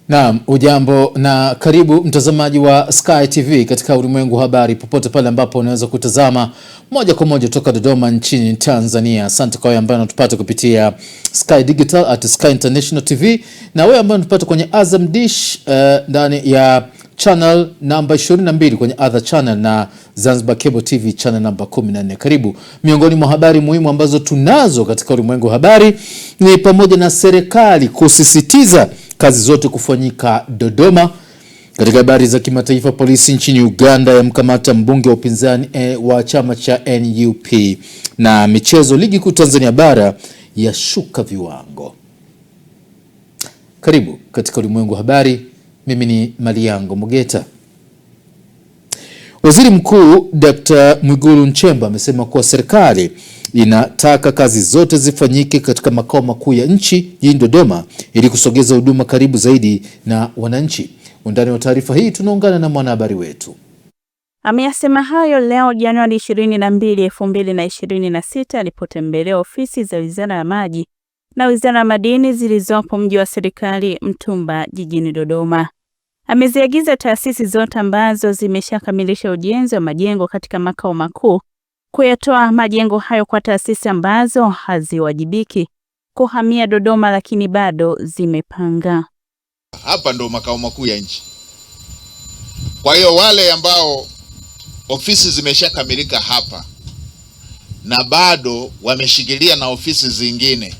Naam, ujambo na karibu mtazamaji wa Sky TV katika ulimwengu habari popote pale ambapo unaweza kutazama moja kwa moja kutoka Dodoma nchini Tanzania. Asante kwa wewe ambaye unatupata kupitia Sky Digital at Sky International TV na wewe ambaye unatupata kwenye Azam Dish ndani ya channel namba 22 kwenye other channel na Zanzibar Cable TV channel namba 14. Karibu. Miongoni mwa habari muhimu ambazo tunazo katika ulimwengu habari ni pamoja na serikali kusisitiza kazi zote kufanyika Dodoma. Katika habari za kimataifa, polisi nchini Uganda yamkamata mbunge wa upinzani wa chama cha NUP. Na michezo, ligi kuu Tanzania bara yashuka viwango. Karibu katika ulimwengu habari. Mimi ni Maliango Mugeta. Waziri Mkuu Dr. Mwigulu Nchemba amesema kuwa serikali inataka kazi zote zifanyike katika makao makuu ya nchi jijini Dodoma ili kusogeza huduma karibu zaidi na wananchi. Undani wa taarifa hii tunaungana na mwanahabari wetu. Ameyasema hayo leo Januari 22, 2026 alipotembelea ofisi za Wizara ya Maji na Wizara ya Madini zilizopo mji wa serikali Mtumba jijini Dodoma. Ameziagiza taasisi zote ambazo zimeshakamilisha ujenzi wa majengo katika makao makuu kuyatoa majengo hayo kwa taasisi ambazo haziwajibiki kuhamia Dodoma lakini bado zimepanga. Hapa ndo makao makuu ya nchi. Kwa hiyo wale ambao ofisi zimeshakamilika hapa na bado wameshikilia na ofisi zingine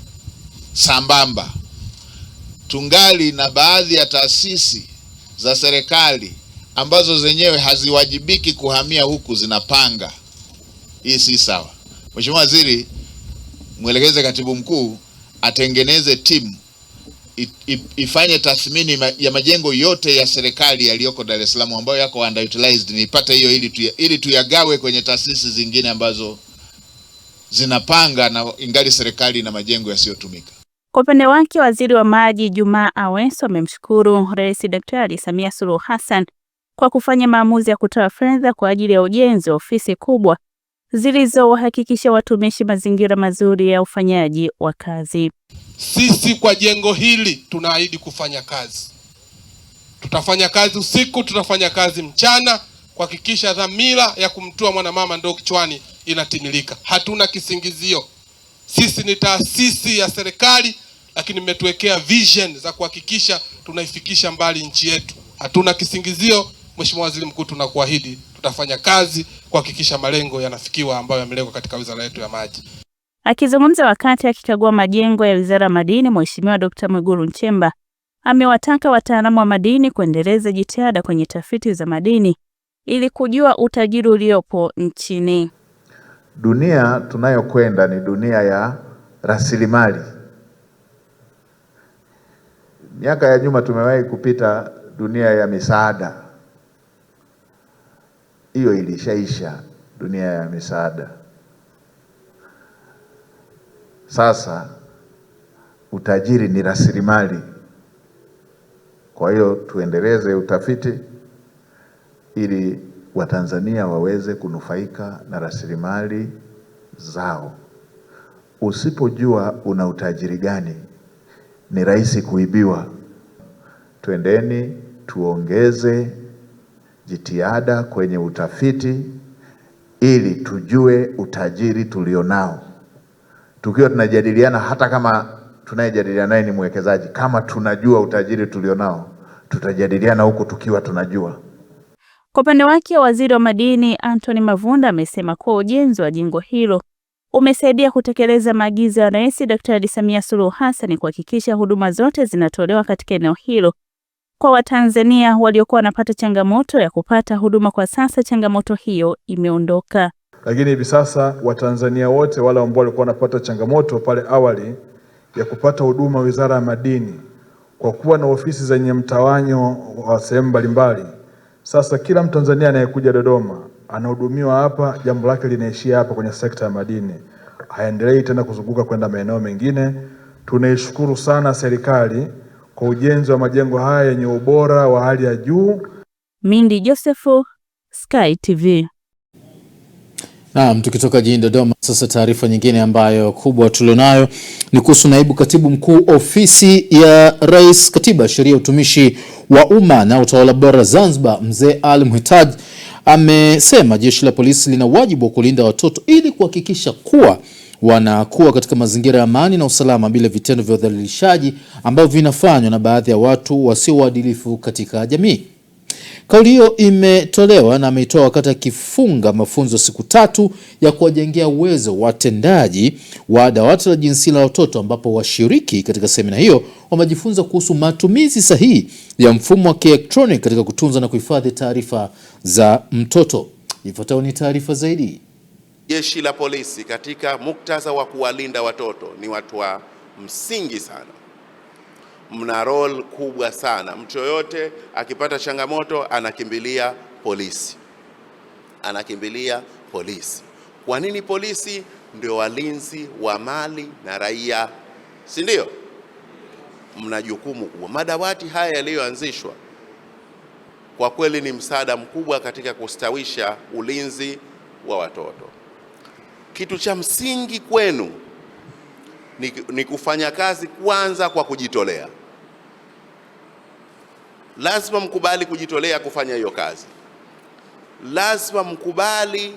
sambamba, tungali na baadhi ya taasisi za serikali ambazo zenyewe haziwajibiki kuhamia huku zinapanga. Hii si sawa. Mheshimiwa Waziri, mwelekeze Katibu Mkuu atengeneze timu ifanye tathmini ya majengo yote ya serikali yaliyoko Dar es Salaam ambayo yako underutilized, nipate hiyo ili tuyagawe kwenye taasisi zingine ambazo zinapanga na ingali serikali na majengo yasiyotumika. Kwa upande wake, Waziri wa Maji Juma Aweso amemshukuru Rais Daktari Samia Suluhu Hassan kwa kufanya maamuzi ya kutoa fedha kwa ajili ya ujenzi wa ofisi kubwa zilizowahakikisha watumishi mazingira mazuri ya ufanyaji wa kazi. Sisi kwa jengo hili tunaahidi kufanya kazi. Tutafanya kazi usiku, tutafanya kazi mchana kuhakikisha dhamira ya kumtoa mwanamama ndoo kichwani inatimilika. Hatuna kisingizio. Sisi ni taasisi ya serikali, lakini mmetuwekea vision za kuhakikisha tunaifikisha mbali nchi yetu. Hatuna kisingizio. Mheshimiwa Waziri Mkuu, tunakuahidi tutafanya kazi kuhakikisha malengo yanafikiwa ambayo yamelengwa katika wizara yetu ya maji. Akizungumza wakati akikagua majengo ya Wizara ya Madini, Mheshimiwa Dr. Mwigulu Nchemba amewataka wataalamu wa madini kuendeleza jitihada kwenye tafiti za madini ili kujua utajiri uliopo nchini. Dunia tunayokwenda ni dunia ya rasilimali. Miaka ya nyuma tumewahi kupita dunia ya misaada. Hiyo ilishaisha, dunia ya misaada. Sasa utajiri ni rasilimali. Kwa hiyo tuendeleze utafiti ili Watanzania waweze kunufaika na rasilimali zao. Usipojua una utajiri gani, ni rahisi kuibiwa. Twendeni tuongeze jitihada kwenye utafiti ili tujue utajiri tulionao. Tukiwa tunajadiliana, hata kama tunayejadiliana naye ni mwekezaji, kama tunajua utajiri tulionao, tutajadiliana huko tukiwa tunajua. Kwa upande wake, Waziri wa Madini Anthony Mavunda amesema kuwa ujenzi wa jengo hilo umesaidia kutekeleza maagizo ya Rais Daktari Samia Suluhu Hassan kuhakikisha huduma zote zinatolewa katika eneo hilo kwa Watanzania waliokuwa wanapata changamoto ya kupata huduma. Kwa sasa changamoto hiyo imeondoka. Lakini hivi sasa Watanzania wote wale ambao walikuwa wanapata changamoto pale awali ya kupata huduma Wizara ya Madini, kwa kuwa na ofisi zenye mtawanyo wa sehemu mbalimbali, sasa kila Mtanzania anayekuja Dodoma anahudumiwa hapa, jambo lake linaishia hapa kwenye sekta ya madini. Haendelei tena kuzunguka kwenda maeneo mengine. Tunaishukuru sana serikali kwa ujenzi wa majengo haya yenye ubora wa hali ya juu. Mindi Joseph, Sky TV. Naam, tukitoka jijini Dodoma sasa, taarifa nyingine ambayo kubwa tulionayo ni kuhusu naibu katibu mkuu ofisi ya Rais, Katiba, Sheria, Utumishi wa Umma na Utawala Bora Zanzibar, Mzee Ali Mhitaji amesema jeshi la polisi lina wajibu wa kulinda watoto ili kuhakikisha kuwa wanakuwa katika mazingira ya amani na usalama bila vitendo vya udhalilishaji ambavyo vinafanywa na baadhi ya watu wasio waadilifu katika jamii. Kauli hiyo imetolewa na ameitoa wakati akifunga mafunzo siku 3 ya kuwajengea uwezo watendaji wa dawati la jinsia la watoto, ambapo washiriki katika semina hiyo wamejifunza kuhusu matumizi sahihi ya mfumo wa kielektroniki katika kutunza na kuhifadhi taarifa za mtoto. Ifuatayo ni taarifa zaidi. Jeshi la polisi katika muktadha wa kuwalinda watoto ni watu wa msingi sana. Mna role kubwa sana. Mtu yoyote akipata changamoto anakimbilia polisi. Kwa nini polisi? Ndio walinzi wa mali na raia, si ndio? Mna jukumu kubwa. Madawati haya yaliyoanzishwa kwa kweli ni msaada mkubwa katika kustawisha ulinzi wa watoto. Kitu cha msingi kwenu ni kufanya kazi kwanza kwa kujitolea. Lazima mkubali kujitolea kufanya hiyo kazi. Lazima mkubali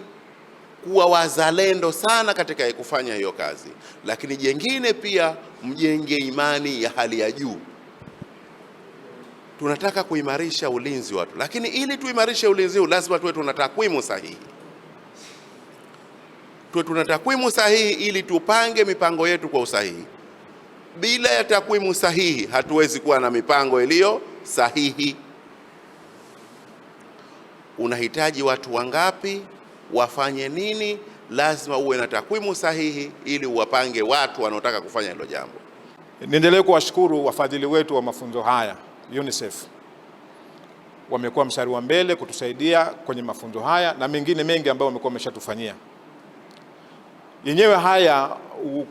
kuwa wazalendo sana katika kufanya hiyo kazi. Lakini jengine pia, mjenge imani ya hali ya juu. Tunataka kuimarisha ulinzi watu, lakini ili tuimarishe ulinzi huu lazima tuwe tuna takwimu sahihi. Ili tupange mipango yetu kwa usahihi. Bila ya takwimu sahihi hatuwezi kuwa na mipango iliyo sahihi. Unahitaji watu wangapi, wafanye nini? Lazima uwe na takwimu sahihi ili uwapange watu wanaotaka kufanya hilo jambo. Niendelee kuwashukuru wafadhili wetu wa mafunzo haya, UNICEF. Wamekuwa mstari wa mbele kutusaidia kwenye mafunzo haya na mengine mengi ambayo wamekuwa wameshatufanyia. Yenyewe haya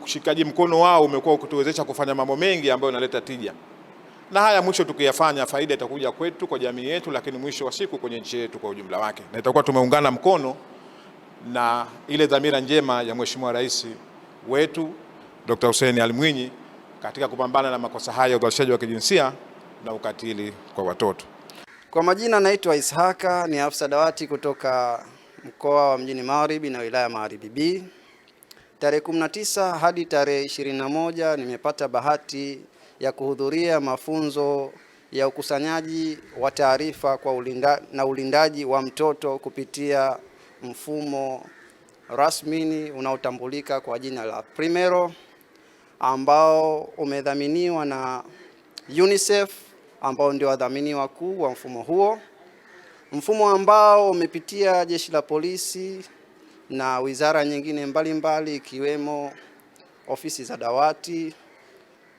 ushikaji mkono wao umekuwa kutuwezesha kufanya mambo mengi ambayo yanaleta tija. Na haya mwisho tukiyafanya, faida itakuja kwetu, kwa jamii yetu, lakini mwisho wa siku kwenye nchi yetu kwa ujumla wake. Na itakuwa tumeungana mkono na ile dhamira njema ya Mheshimiwa Rais wetu Dr. Hussein Ali Mwinyi katika kupambana na makosa haya ya udhalilishaji wa kijinsia na ukatili kwa watoto. Kwa majina naitwa Ishaka, ni afisa dawati kutoka mkoa wa Mjini Magharibi na wilaya Magharibi B. Tarehe 19 hadi tarehe 21 nimepata bahati ya kuhudhuria mafunzo ya ukusanyaji wa taarifa kwa ulindaji wa mtoto kupitia mfumo rasmi unaotambulika kwa jina la Primero, ambao umedhaminiwa na UNICEF, ambao ndio wadhamini wakuu wa mfumo huo. Mfumo ambao umepitia jeshi la polisi na wizara nyingine mbalimbali ikiwemo ofisi za dawati,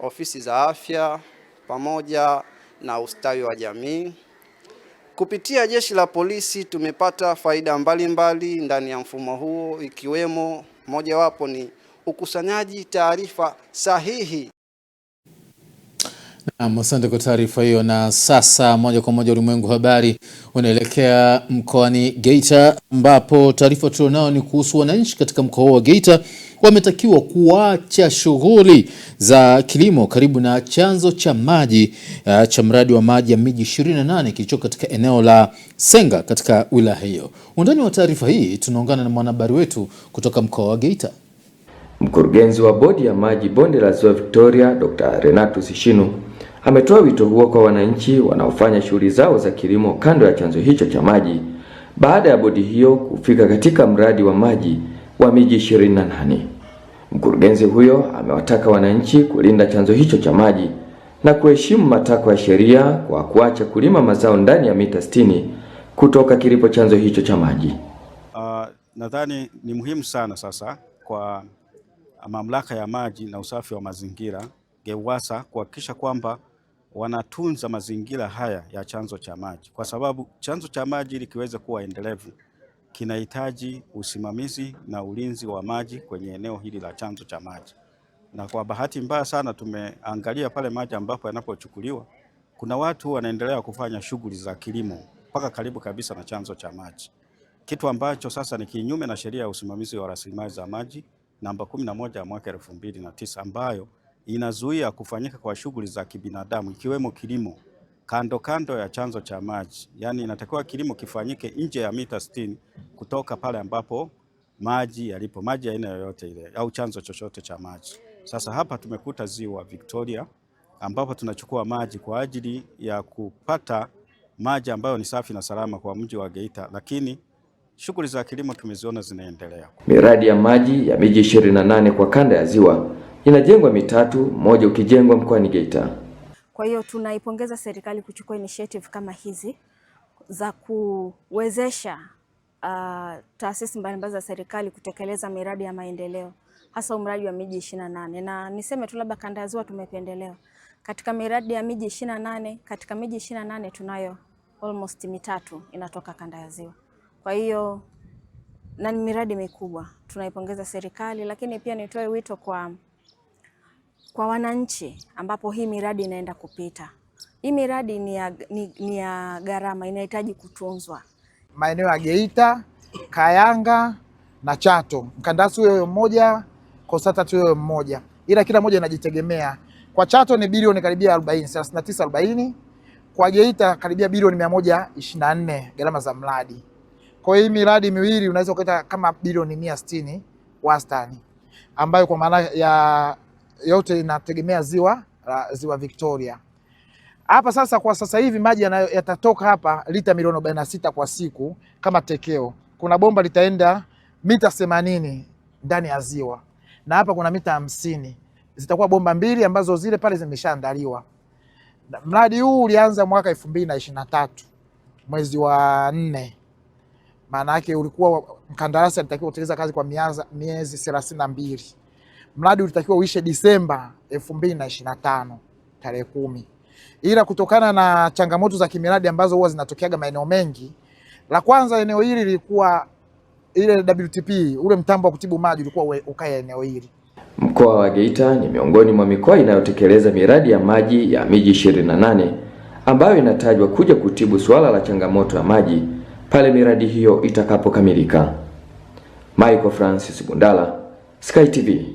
ofisi za afya pamoja na ustawi wa jamii. Kupitia jeshi la polisi tumepata faida mbalimbali ndani ya mfumo huo, ikiwemo mojawapo ni ukusanyaji taarifa sahihi. Asante kwa taarifa hiyo. Na sasa moja kwa moja ulimwengu habari unaelekea mkoani Geita, ambapo taarifa tulionao ni kuhusu wananchi katika mkoa wa Geita wametakiwa kuacha shughuli za kilimo karibu na chanzo cha maji cha mradi wa maji ya miji 28 kilicho katika eneo la Senga katika wilaya hiyo. Undani wa taarifa hii tunaungana na mwanahabari wetu kutoka mkoa wa Geita. Mkurugenzi wa bodi ya maji bonde la Ziwa Victoria, Dr. Renatus Shinu, ametoa wito huo kwa wananchi wanaofanya shughuli zao za kilimo kando ya chanzo hicho cha maji baada ya bodi hiyo kufika katika mradi wa maji wa miji 28. Mkurugenzi huyo amewataka wananchi kulinda chanzo hicho cha maji na kuheshimu matakwa ya sheria kwa kuacha kulima mazao ndani ya mita 60 kutoka kilipo chanzo hicho cha maji. Nadhani ni muhimu sana sasa kwa mamlaka ya maji na usafi wa mazingira GEWASA kuhakikisha kwamba wanatunza mazingira haya ya chanzo cha maji, kwa sababu chanzo cha maji ili kiweze kuwa endelevu kinahitaji usimamizi na ulinzi wa maji kwenye eneo hili la chanzo cha maji. Na kwa bahati mbaya sana tumeangalia pale maji ambapo yanapochukuliwa kuna watu wanaendelea kufanya shughuli za kilimo mpaka karibu kabisa na chanzo cha maji. kitu ambacho sasa ni kinyume na sheria ya usimamizi wa rasilimali za maji namba 11 ya mwaka 2009 ambayo inazuia kufanyika kwa shughuli za kibinadamu ikiwemo kilimo kando kando ya chanzo cha maji. Yani inatakiwa kilimo kifanyike nje ya mita 60 kutoka pale ambapo maji yalipo, maji aina yoyote ile au chanzo chochote cha maji. Sasa hapa tumekuta ziwa Victoria ambapo tunachukua maji kwa ajili ya kupata maji ambayo ni safi na salama kwa mji wa Geita, lakini shughuli za kilimo tumeziona zinaendelea. Miradi ya maji ya miji 28 kwa kanda ya ziwa inajengwa mitatu, mmoja ukijengwa mkoani Geita. Kwa hiyo tunaipongeza serikali kuchukua initiative kama hizi za kuwezesha taasisi mbalimbali za serikali kutekeleza miradi ya maendeleo, hasa mradi wa miji 28. Na niseme tu labda kanda ya ziwa tumependelewa. Katika miradi ya miji 28, katika miji 28 tunayo almost mitatu inatoka kanda ya ziwa. Kwa hiyo na ni miradi mikubwa. Tunaipongeza serikali, lakini pia nitoe wito kwa wananchi ambapo hii miradi inaenda kupita. Hii miradi ni ya gharama, inahitaji kutunzwa. Maeneo ya Geita, Kayanga na Chato, mkandarasi huyo mmoja, consultant huyo mmoja, ila kila moja inajitegemea. Kwa Chato ni bilioni karibia 39-40, kwa Geita karibia bilioni 124 gharama za mradi. Kwa hiyo hii miradi miwili unaweza kuita kama bilioni 160 wastani, ambayo kwa maana ya yote inategemea ziwa Victoria. Hapa sasa kwa sasa hivi maji yatatoka hapa lita milioni 46 kwa siku kama tekeo. Kuna bomba litaenda mita 80 ndani ya ziwa. Na hapa kuna mita 50. Zitakuwa bomba mbili ambazo zile pale zimeshaandaliwa. Mradi huu ulianza mwaka 2023 mwezi wa 4. Maana yake ulikuwa mkandarasi alitakiwa kutekeleza kazi kwa miezi 32. Mradi ulitakiwa uishe Disemba 2025 tarehe 10. Ila kutokana na changamoto za kimiradi ambazo huwa zinatokeaga maeneo mengi, la kwanza eneo hili lilikuwa ile WTP, ule mtambo wa kutibu maji ulikuwa ukaya eneo hili. Mkoa wa Geita ni miongoni mwa mikoa inayotekeleza miradi ya maji ya miji 28 ambayo inatajwa kuja kutibu suala la changamoto ya maji pale miradi hiyo itakapokamilika. Michael Francis Bundala, Sky TV.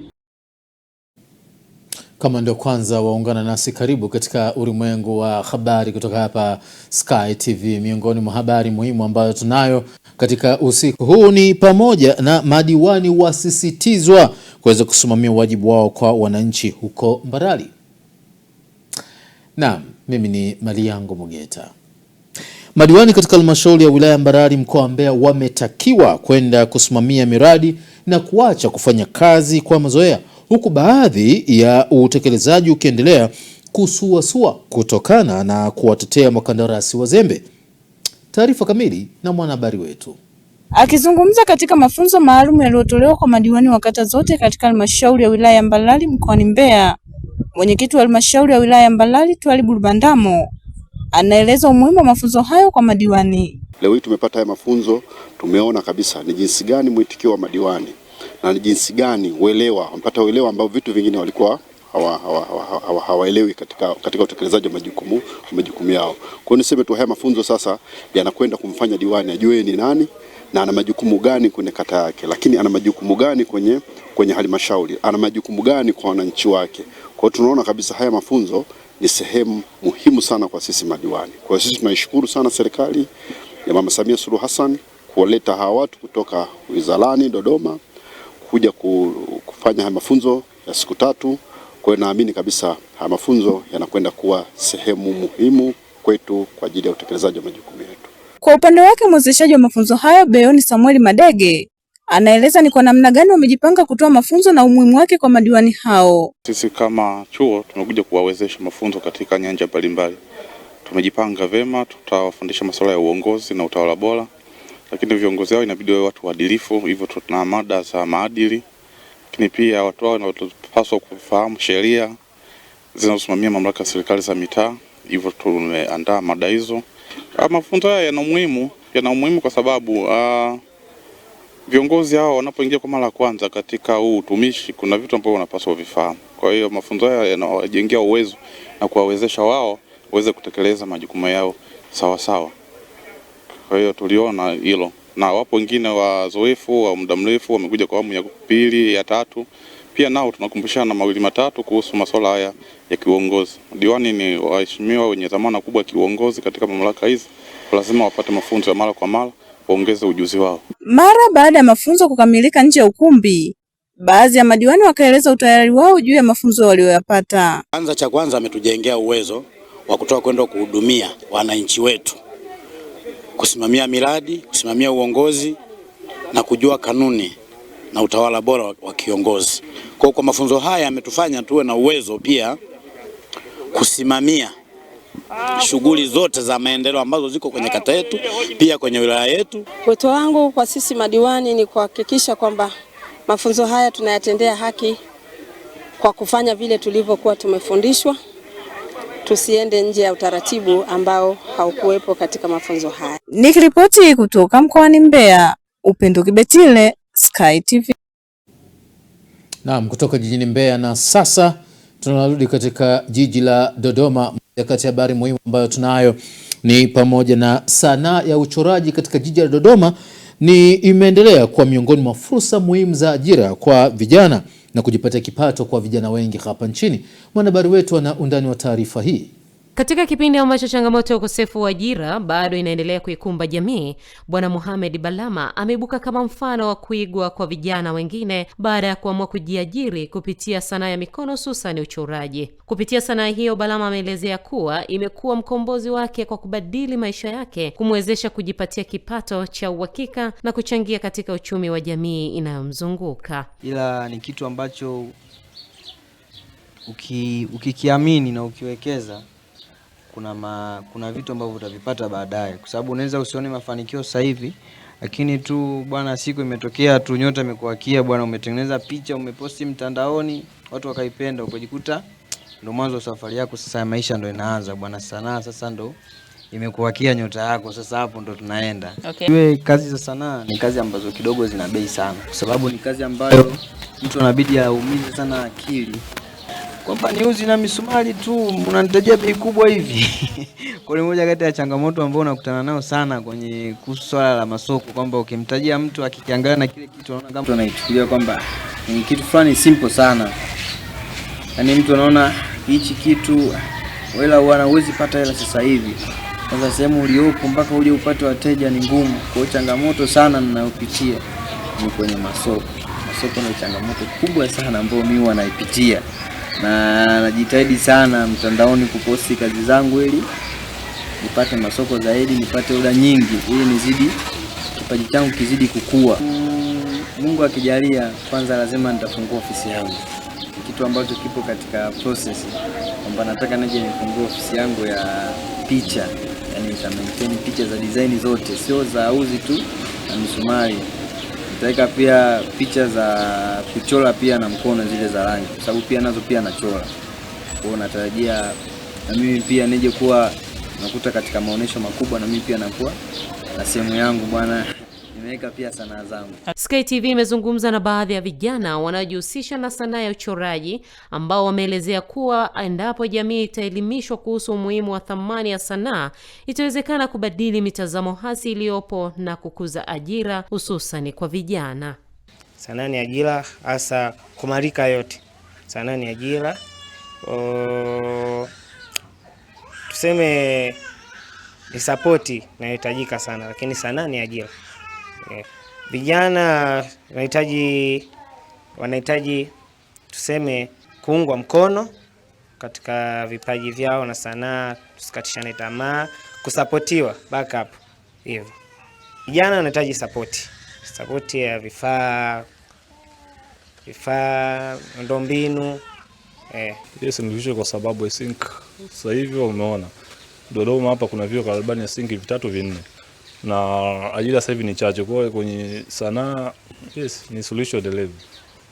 Kama ndio kwanza waungana nasi, karibu katika ulimwengu wa habari kutoka hapa Sky TV. Miongoni mwa habari muhimu ambayo tunayo katika usiku huu ni pamoja na madiwani wasisitizwa kuweza kusimamia wajibu wao kwa wananchi huko Mbarali. Naam, mimi ni Maliango Mugeta. Madiwani katika halmashauri ya wilaya Mbarali mkoa wa Mbeya wametakiwa kwenda kusimamia miradi na kuacha kufanya kazi kwa mazoea, huku baadhi ya utekelezaji ukiendelea kusuasua kutokana na kuwatetea makandarasi wazembe. Taarifa kamili na mwanahabari wetu. Akizungumza katika mafunzo maalum yaliyotolewa kwa madiwani wa kata zote katika halmashauri ya wilaya Mbarali mkoani Mbeya, mwenyekiti wa halmashauri ya wilaya Mbarali Twalibu Rubandamo anaeleza umuhimu wa mafunzo hayo kwa madiwani. Leo hii tumepata haya mafunzo, tumeona kabisa ni jinsi gani mwitikio wa madiwani na ni jinsi gani wamepata uelewa ambao vitu vingine walikuwa hawaelewi katika utekelezaji wa majukumu yao. Kwa hiyo niseme tu haya mafunzo sasa yanakwenda kumfanya diwani ajue ni nani na ana majukumu gani kwenye kata yake, lakini ana majukumu gani kwenye halmashauri, ana majukumu gani kwa wananchi wake. Kwa hiyo tunaona kabisa haya mafunzo ni sehemu muhimu sana kwa sisi madiwani. Kwa hiyo sisi tunaishukuru sana serikali ya Mama Samia Suluhu Hassan kuwaleta hawa watu kutoka wizarani Dodoma kuja kufanya haya mafunzo ya siku 3. Kwa hiyo naamini kabisa haya mafunzo yanakwenda kuwa sehemu muhimu kwetu kwa ajili ya utekelezaji wa majukumu yetu. Kwa upande wake mwezeshaji wa mafunzo hayo Beoni Samuel Madege anaeleza ni kwa namna gani wamejipanga kutoa mafunzo na umuhimu wake kwa madiwani hao. Sisi kama chuo tumekuja kuwawezesha mafunzo katika nyanja mbalimbali. Tumejipanga vema, tutawafundisha masuala ya uongozi na utawala bora, lakini viongozi hao inabidi wawe watu waadilifu, hivyo tuna mada za maadili. Lakini pia watu hao wanapaswa kufahamu sheria zinazosimamia mamlaka ya serikali za mitaa, hivyo tumeandaa mada hizo. Mafunzo haya yana umuhimu kwa sababu viongozi hao wanapoingia kwa mara ya kwanza katika huu utumishi, kuna vitu ambavyo wanapaswa vifahamu. Kwa hiyo mafunzo haya yanawajengea uwezo na kuwawezesha wao waweze kutekeleza majukumu yao sawa sawa. Kwa hiyo tuliona hilo na wapo wengine wazoefu wa muda mrefu wamekuja kwa awamu ya pili, ya tatu. Pia nao tunakumbushana mawili matatu kuhusu masuala haya ya kiuongozi. Diwani ni waheshimiwa wenye dhamana kubwa ya kiuongozi katika mamlaka hizi, lazima wapate mafunzo ya mara kwa mara, waongeze ujuzi wao. Mara baada ya mafunzo kukamilika nje ya ukumbi, baadhi ya madiwani wakaeleza utayari wao juu ya mafunzo walioyapata. Cha kwanza ametujengea uwezo wa kutoka kwenda kuhudumia wananchi wetu, kusimamia miradi, kusimamia uongozi na kujua kanuni na utawala bora wa kiongozi. Kwa mafunzo haya ametufanya tuwe na uwezo pia kusimamia shughuli zote za maendeleo ambazo ziko kwenye kata yetu, pia kwenye wilaya yetu. Wito wangu kwa sisi madiwani ni kuhakikisha kwamba mafunzo haya tunayatendea haki kwa kufanya vile tulivyokuwa tumefundishwa. Tusiende nje ya utaratibu ambao haukuwepo katika mafunzo haya. Nikiripoti kutoka mkoani Mbeya, Upendo Kibetile, Sky TV. Naam, kutoka jijini Mbeya, na sasa tunarudi katika jiji la Dodoma. Moja kati ya habari muhimu ambayo tunayo ni pamoja na sanaa ya uchoraji katika jiji la Dodoma imeendelea kuwa miongoni mwa fursa muhimu za ajira kwa vijana na kujipatia kipato kwa vijana wengi hapa nchini. Mwanahabari wetu ana undani wa taarifa hii. Katika kipindi ambacho changamoto ya ukosefu wa ajira bado inaendelea kuikumba jamii, Bwana Mohamed Balama ameibuka kama mfano wa kuigwa kwa vijana wengine baada ya kuamua kujiajiri kupitia sanaa ya mikono, hususan uchoraji. Kupitia sanaa hiyo, Balama ameelezea kuwa imekuwa mkombozi wake kwa kubadili maisha yake, kumwezesha kujipatia kipato cha uhakika na kuchangia katika uchumi wa jamii inayomzunguka. Ila ni kitu ambacho ukikiamini na ukiwekeza kuna vitu ambavyo utavipata baadaye, kwa sababu unaweza usione mafanikio sasa hivi, lakini tu bwana siku imetokea tu nyota imekuakia bwana, umetengeneza picha umeposti mtandaoni, watu wakaipenda, ukajikuta ndo mwanzo safari yako sasa ya maisha ndo inaanza bwana. Sanaa sasa ndo imekuakia nyota yako, sasa hapo ndo tunaenda. Okay. Kazi za sanaa ni kazi ambazo kidogo zina bei sana, kwa sababu ni kazi ambayo mtu anabidi aumize sana akili. Kwamba niuzi na misumari tu unanitajia bei kubwa hivi. Kwa moja kati ya changamoto ambazo unakutana nao sana kwenye swala la masoko, kwamba ukimtajia mtu akikiangalia na kile kitu anaona kama mtu anaichukulia kwamba ni kitu fulani simple sana. Yaani mtu anaona hichi kitu wala huwezi pata hela sasa hivi. Sasa sehemu uliopo mpaka uje upate wateja ni ngumu. Kwa hiyo changamoto sana ninayopitia ni kwenye masoko. Masoko ni changamoto kubwa sana ambayo mimi huwa naipitia. Na najitahidi sana mtandaoni kuposti kazi zangu ili nipate masoko zaidi, nipate oda nyingi ili nizidi kipaji changu kizidi kukua. Mungu akijalia, kwanza lazima nitafungua ofisi yangu. Kitu ambacho kipo katika process, kwamba nataka nije nifungue ofisi yangu ya picha, yani nitamaintain picha za design zote, sio za uzi tu na misumari. Nitaweka pia picha za kuchora pia na mkono zile za rangi, kwa sababu pia nazo pia nachora. Kwa hiyo natarajia na mimi pia nije kuwa nakuta katika maonesho makubwa, na mimi pia nakuwa na sehemu yangu bwana, nimeweka pia sanaa zangu. Sky TV imezungumza na baadhi ya vijana wanaojihusisha na sanaa ya uchoraji ambao wameelezea kuwa endapo jamii itaelimishwa kuhusu umuhimu wa thamani ya sanaa, itawezekana kubadili mitazamo hasi iliyopo na kukuza ajira hususan kwa vijana. Sanaa ni ajira hasa kwa marika yote. Sanaa ni ajira. Tuseme ni support inayohitajika sana, lakini sanaa ni ajira. Vijana wanahitaji tuseme kuungwa mkono katika vipaji vyao na sanaa, tusikatishane tamaa, kusapotiwa, backup hivyo. Vijana wanahitaji support ya vifaa ndombinu. Yes, ni kwa sababu I think sasa hivi umeona Dodoma hapa kuna vyuo karibuni ya sinki 3 4 na ajira sasa hivi ni chache. Kwa hiyo kwenye sanaa yes ni solution endelevu,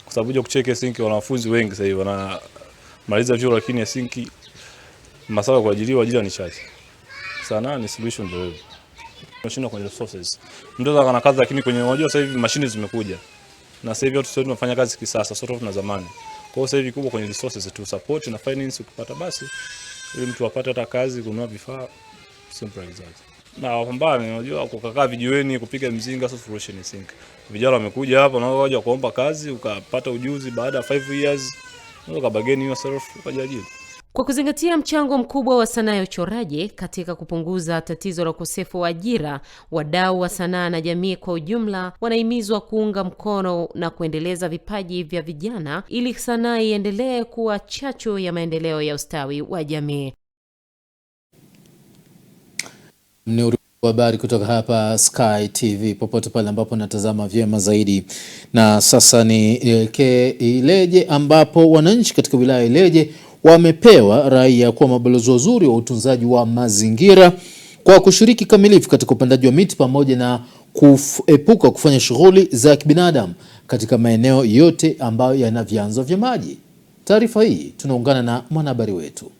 kwa sababu je kucheke sinki wanafunzi wengi sasa hivi wanamaliza vyuo, lakini ya sinki masala kwa ajira ni chache. Sanaa ni solution endelevu. Mashine kwenye resources ndio kana kazi, lakini kwenye unajua sasa hivi mashine zimekuja na sasa hivi watu tunafanya kazi kisasa sort of na zamani. Kwa hiyo sasa hivi kubwa kwenye resources tu support na finance ukipata basi ili mtu apate hata kazi kununua vifaa simple exact. na wapambane. Unajua kukakaa vijiweni kupiga mzinga sio solution sink. Vijana wamekuja hapa na waje kuomba kazi, ukapata ujuzi baada ya 5 years, unaweza kubageni yourself ukajiajiri. Kwa kuzingatia mchango mkubwa wa sanaa ya uchoraji katika kupunguza tatizo la ukosefu wa ajira, wadau wa sanaa na jamii kwa ujumla wanahimizwa kuunga mkono na kuendeleza vipaji vya vijana ili sanaa iendelee kuwa chachu ya maendeleo ya ustawi wa jamii. Habari kutoka hapa Sky TV popote pale ambapo natazama vyema zaidi. Na sasa ni Ileje ambapo wananchi katika wilaya Ileje wamepewa rai ya kuwa mabalozi wazuri wa utunzaji wa mazingira kwa kushiriki kamilifu katika upandaji wa miti pamoja na kuepuka kufanya shughuli za kibinadamu katika maeneo yote ambayo yana vyanzo vya maji. Taarifa hii tunaungana na mwanahabari wetu.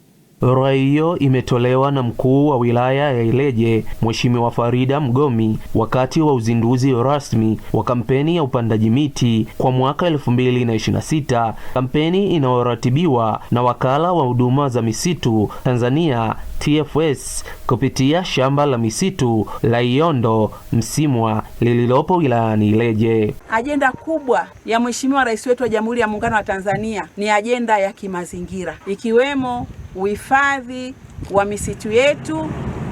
Rai hiyo imetolewa na mkuu wa wilaya ya Ileje, Mheshimiwa Farida Mgomi, wakati wa uzinduzi rasmi wa kampeni ya upandaji miti kwa mwaka 2026, kampeni inayoratibiwa na Wakala wa Huduma za Misitu Tanzania TFS kupitia shamba la misitu la Iondo Msimwa lililopo wilayani Ileje. Ajenda kubwa ya Mheshimiwa Rais wetu wa Jamhuri ya Muungano wa Tanzania ni ajenda ya kimazingira, ikiwemo uhifadhi wa misitu yetu,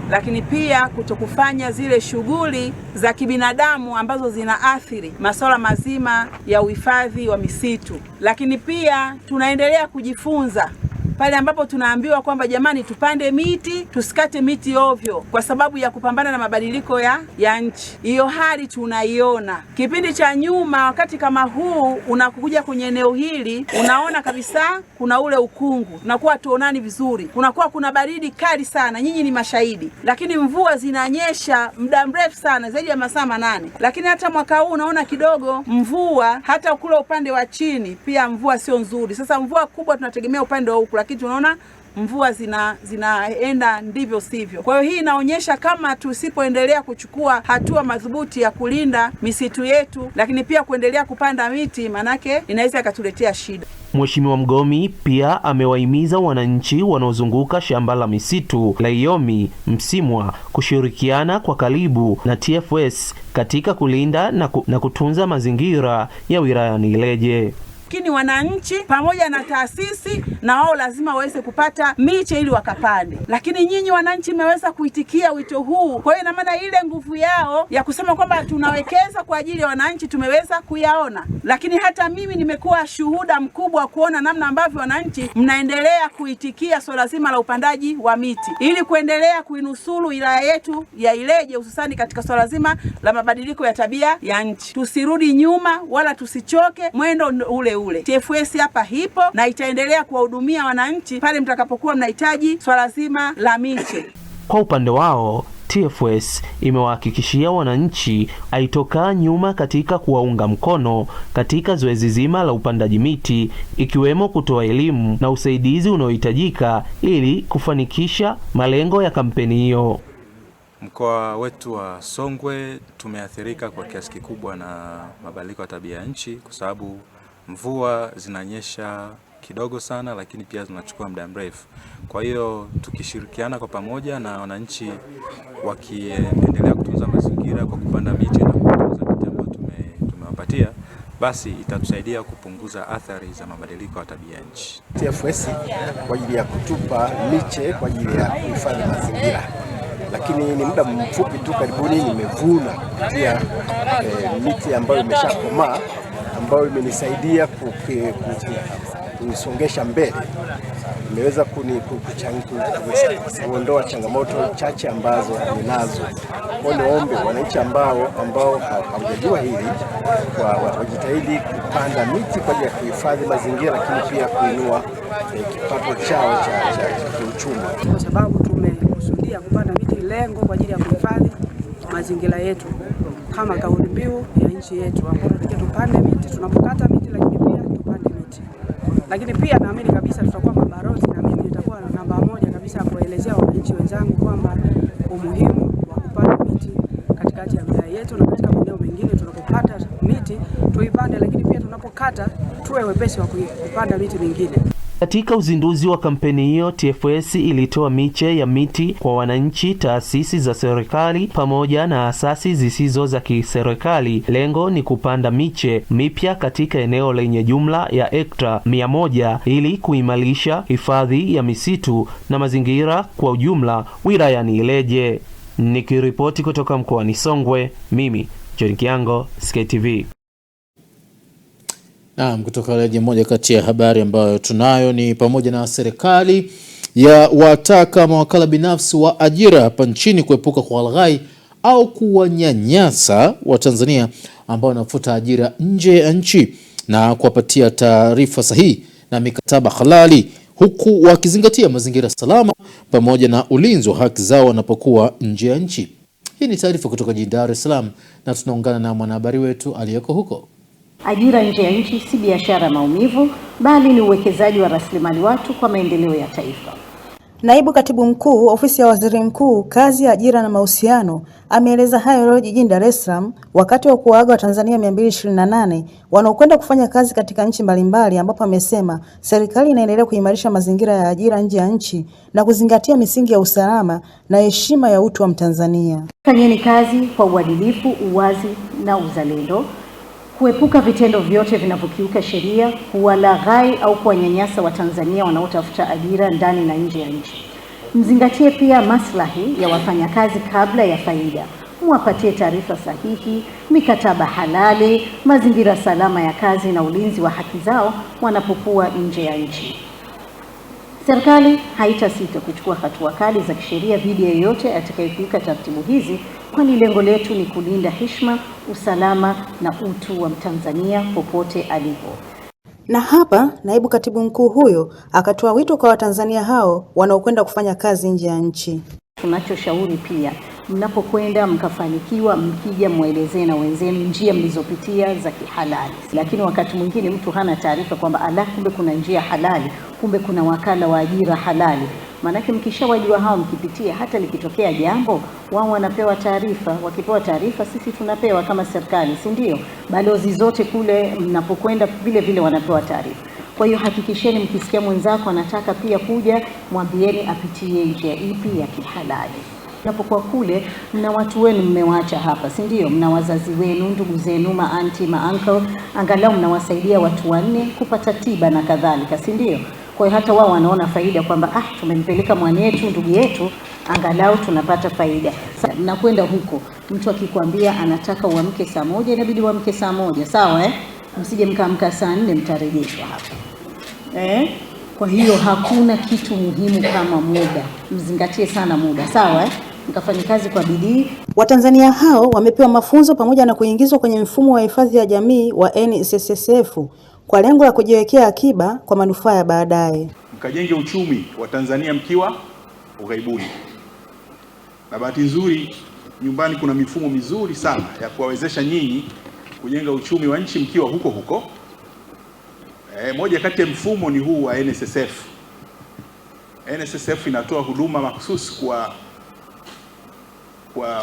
lakini pia kutokufanya zile shughuli za kibinadamu ambazo zinaathiri masuala mazima ya uhifadhi wa misitu. Lakini pia tunaendelea kujifunza pale ambapo tunaambiwa kwamba jamani, tupande miti, tusikate miti ovyo kwa sababu ya kupambana na mabadiliko ya nchi. Hiyo hali tunaiona. Kipindi cha nyuma wakati kama huu unakuja kwenye eneo hili unaona kabisa kuna ule ukungu. Tunakuwa tuonani vizuri. Kunakuwa kuna baridi kali sana. Nyinyi ni mashahidi. Lakini mvua zinanyesha muda mrefu sana zaidi ya masaa 8. Lakini hata mwaka huu unaona kidogo mvua hata kule upande wa chini pia mvua sio nzuri. Sasa mvua kubwa tunategemea upande wa huku, lakini tunaona mvua zinaenda ndivyo sivyo. Kwa hiyo hii inaonyesha kama tusipoendelea kuchukua hatua madhubuti ya kulinda misitu yetu, lakini pia kuendelea kupanda miti, manake inaweza ikatuletea shida. Mheshimiwa Mgomi pia amewahimiza wananchi wanaozunguka shamba la misitu la Iomi Msimwa kushirikiana kwa karibu na TFS katika kulinda na kutunza mazingira ya wilayani Ileje. Lakini wananchi pamoja na taasisi na wao lazima waweze kupata miche ili wakapande. Lakini nyinyi wananchi mmeweza kuitikia wito huu. Kwa hiyo ina maana ile nguvu yao ya kusema kwamba tunawekeza kwa ajili ya wananchi tumeweza kuyaona. Lakini hata mimi nimekuwa shuhuda mkubwa kuona namna ambavyo wananchi mnaendelea kuitikia swala zima la upandaji wa miti ili kuendelea kuinusuru wilaya yetu ya Ileje, hususani katika swala zima la mabadiliko ya tabia ya nchi. Tusirudi nyuma wala tusichoke, mwendo ule. TFS hapa hipo na itaendelea kuwahudumia wananchi pale mtakapokuwa mnahitaji swala zima la miche. Kwa upande wao, TFS imewahakikishia wananchi haitokaa nyuma katika kuwaunga mkono katika zoezi zima la upandaji miti, ikiwemo kutoa elimu na usaidizi unaohitajika ili kufanikisha malengo ya kampeni hiyo. Mkoa wetu wa Songwe tumeathirika kwa kiasi kikubwa na mabadiliko ya tabia ya nchi kwa sababu mvua zinanyesha kidogo sana, lakini pia zinachukua muda mrefu. Kwa hiyo tukishirikiana kwa pamoja na wananchi wakiendelea kutunza mazingira kwa kupanda miti na kutunza miti ambayo tumewapatia, basi itatusaidia kupunguza athari za mabadiliko ya tabia nchi. TFS kwa ajili ya kutupa miche kwa ajili ya kuhifadhi mazingira, lakini ni muda mfupi tu karibuni nimevuna kupitia miti ambayo imeshakomaa ambayo imenisaidia kunisongesha mbele. Imeweza kuondoa changamoto chache ambazo ninazo. Kwa niombe wananchi ambao hawajajua hili wajitahidi kupanda miti kwa ajili ya kuhifadhi mazingira, lakini pia kuinua kipato chao cha kiuchumi. Kwa sababu tumekusudia kupanda miti lengo kwa ajili ya kuhifadhi mazingira yetu kama kauli mbiu ya nchi yetu, ambapo tupande miti tunapokata miti, lakini pia tupande miti. Lakini pia naamini kabisa tutakuwa mabalozi, na mimi nitakuwa namba moja kabisa kuelezea wananchi wenzangu kwamba umuhimu wa kupanda miti katikati ya wilaya yetu na katika maeneo mengine. Tunapopata miti tuipande, lakini pia tunapokata tuwe wepesi wa kupanda miti mingine. Katika uzinduzi wa kampeni hiyo, TFS ilitoa miche ya miti kwa wananchi, taasisi za serikali pamoja na asasi zisizo za kiserikali. Lengo ni kupanda miche mipya katika eneo lenye jumla ya hekta 100 ili kuimarisha hifadhi ya misitu na mazingira kwa ujumla wilayani Ileje. Nikiripoti kutoka mkoani Songwe, mimi John Kiango, Sky TV. Naam, kutoka Ileje, moja kati ya habari ambayo tunayo ni pamoja na serikali ya wataka mawakala binafsi wa ajira hapa nchini kuepuka kuwalaghai au kuwanyanyasa Watanzania ambao wanafuta ajira nje ya nchi na kuwapatia taarifa sahihi na mikataba halali, huku wakizingatia mazingira salama pamoja na ulinzi wa haki zao wanapokuwa nje ya nchi. Hii ni taarifa kutoka jijini Dar es Salaam na tunaungana na mwanahabari wetu aliyeko huko. Ajira nje ya nchi si biashara maumivu, bali ni uwekezaji wa rasilimali watu kwa maendeleo ya taifa. Naibu Katibu Mkuu Ofisi ya Waziri Mkuu, Kazi, Ajira na Mahusiano ameeleza hayo leo jijini Dar es Salaam wakati wa kuaga Watanzania 228 wanaokwenda kufanya kazi katika nchi mbalimbali, ambapo amesema serikali inaendelea kuimarisha mazingira ya ajira nje ya nchi na kuzingatia misingi ya usalama na heshima ya utu wa Mtanzania. Fanyeni kazi kwa uadilifu, uwazi na uzalendo, kuepuka vitendo vyote vinavyokiuka sheria, kuwalaghai au kuwanyanyasa Watanzania wanaotafuta ajira ndani na nje ya nchi. Mzingatie pia maslahi ya wafanyakazi kabla ya faida. Mwapatie taarifa sahihi, mikataba halali, mazingira salama ya kazi na ulinzi wa haki zao wanapokuwa nje ya nchi. Serikali haitasita kuchukua hatua kali za kisheria dhidi ya yeyote atakayekiuka taratibu hizi, kwani lengo letu ni kulinda heshima, usalama na utu wa Mtanzania popote alipo. Na hapa Naibu Katibu Mkuu huyo akatoa wito kwa Watanzania hao wanaokwenda kufanya kazi nje ya nchi. Tunachoshauri pia, mnapokwenda mkafanikiwa, mkija muelezee na wenzenu njia mlizopitia za kihalali. Lakini wakati mwingine mtu hana taarifa kwamba kumbe kuna njia halali, kumbe kuna wakala wa ajira halali. Maanake mkishawajua hao, mkipitia, hata likitokea jambo, wao wanapewa taarifa. Wakipewa taarifa, sisi tunapewa kama serikali, si ndio? Balozi zote kule mnapokwenda vile vile wanapewa taarifa. Kwa hiyo hakikisheni mkisikia mwenzako anataka pia kuja, mwambieni apitie njia ipi ya kihalali. Unapokuwa kule, mna watu wenu mmewaacha hapa, si ndio? Mna wazazi wenu, ndugu zenu, maanti, mauncle, angalau mnawasaidia watu wanne kupata tiba na kadhalika, si ndio? Kwa hiyo hata wao wanaona faida kwamba tumempeleka mwanetu, ndugu yetu, angalau tunapata faida. Mnakwenda huko, mtu akikwambia anataka uamke saa 1, inabidi uamke saa 1, sawa Msije mkaamka saa 4 mtarejeshwa hapa. Kwa hiyo hakuna kitu muhimu kama muda. Mzingatie sana muda, sawa Mkafanya kazi kwa bidii. Watanzania hao wamepewa mafunzo pamoja na kuingizwa kwenye mfumo wa hifadhi ya jamii wa NSSF kwa lengo la kujiwekea akiba kwa manufaa ya baadaye. Mkajenge uchumi wa Tanzania mkiwa ughaibuni. Na bahati nzuri nyumbani kuna mifumo mizuri sana ya kuwawezesha nyinyi kujenga uchumi wa nchi mkiwa huko huko. Moja kati ya mfumo ni huu wa NSSF. NSSF inatoa huduma mahsusi kwa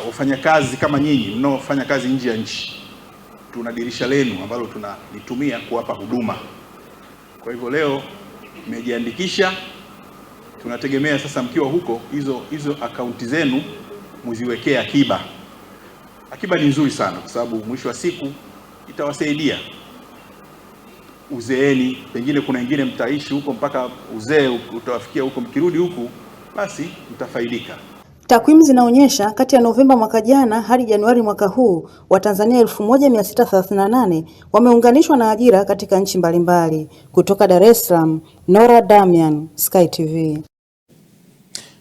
wafanyakazi kama nyinyi mnaofanya kazi nje ya nchi. Tuna dirisha lenu ambalo tunalitumia kuwapa huduma. Kwa hivyo leo mmejiandikisha, tunategemea sasa mkiwa huko hizo akaunti zenu muziwekee akiba. Akiba ni nzuri sana kwa sababu mwisho wa siku itawasaidia uzeeni. Pengine kuna wengine mtaishi huko mpaka uzee utawafikia huko, mkirudi huku basi mtafaidika. Takwimu zinaonyesha kati ya Novemba mwaka jana hadi Januari mwaka huu, Watanzania 1638 wameunganishwa na ajira katika nchi mbalimbali. Kutoka Dar es Salaam, Nora Damian, Sky TV.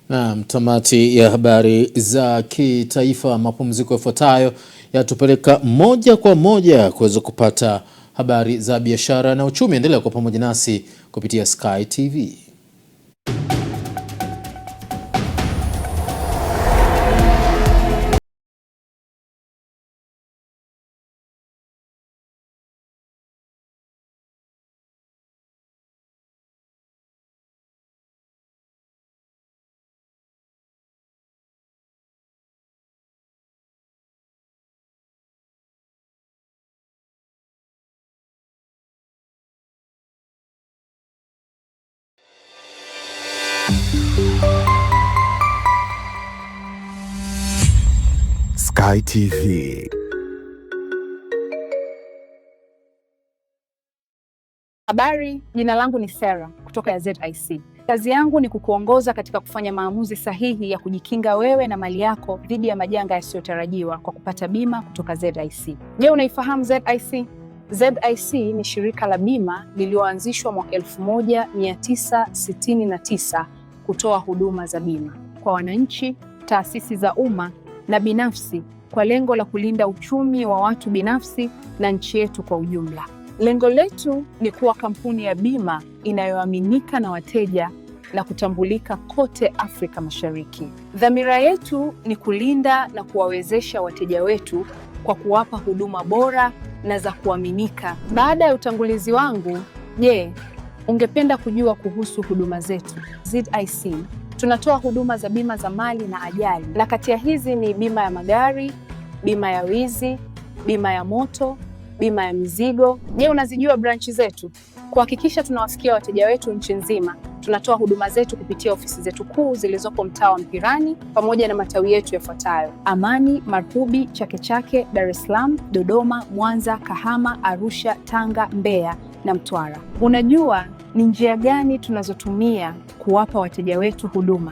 Naam, tamati ya habari za kitaifa. Mapumziko yafuatayo yatupeleka moja kwa moja kuweza kupata habari za biashara na uchumi. Endelea kwa pamoja nasi kupitia Sky TV. Sky TV. Habari, jina langu ni Sarah kutoka ZIC. Kazi yangu ni kukuongoza katika kufanya maamuzi sahihi ya kujikinga wewe na mali yako dhidi ya majanga yasiyotarajiwa kwa kupata bima kutoka ZIC. Je, unaifahamu ZIC? ZIC ni shirika la bima lililoanzishwa mwaka 1969 kutoa huduma za bima kwa wananchi, taasisi za umma na binafsi kwa lengo la kulinda uchumi wa watu binafsi na nchi yetu kwa ujumla. Lengo letu ni kuwa kampuni ya bima inayoaminika na wateja na kutambulika kote Afrika Mashariki. Dhamira yetu ni kulinda na kuwawezesha wateja wetu kwa kuwapa huduma bora na za kuaminika. Baada ya utangulizi wangu, je, ungependa kujua kuhusu huduma zetu? ZIC tunatoa huduma za bima za mali na ajali, na kati ya hizi ni bima ya magari, bima ya wizi, bima ya moto, bima ya mizigo. Je, unazijua branchi zetu? Kuhakikisha tunawafikia wateja wetu nchi nzima, tunatoa huduma zetu kupitia ofisi zetu kuu zilizopo mtaa wa Mpirani pamoja na matawi yetu yafuatayo: Amani, Marubi, Chake Chake, Dar es Salaam, Dodoma, Mwanza, Kahama, Arusha, Tanga, Mbeya na Mtwara. Unajua ni njia gani tunazotumia kuwapa wateja wetu huduma?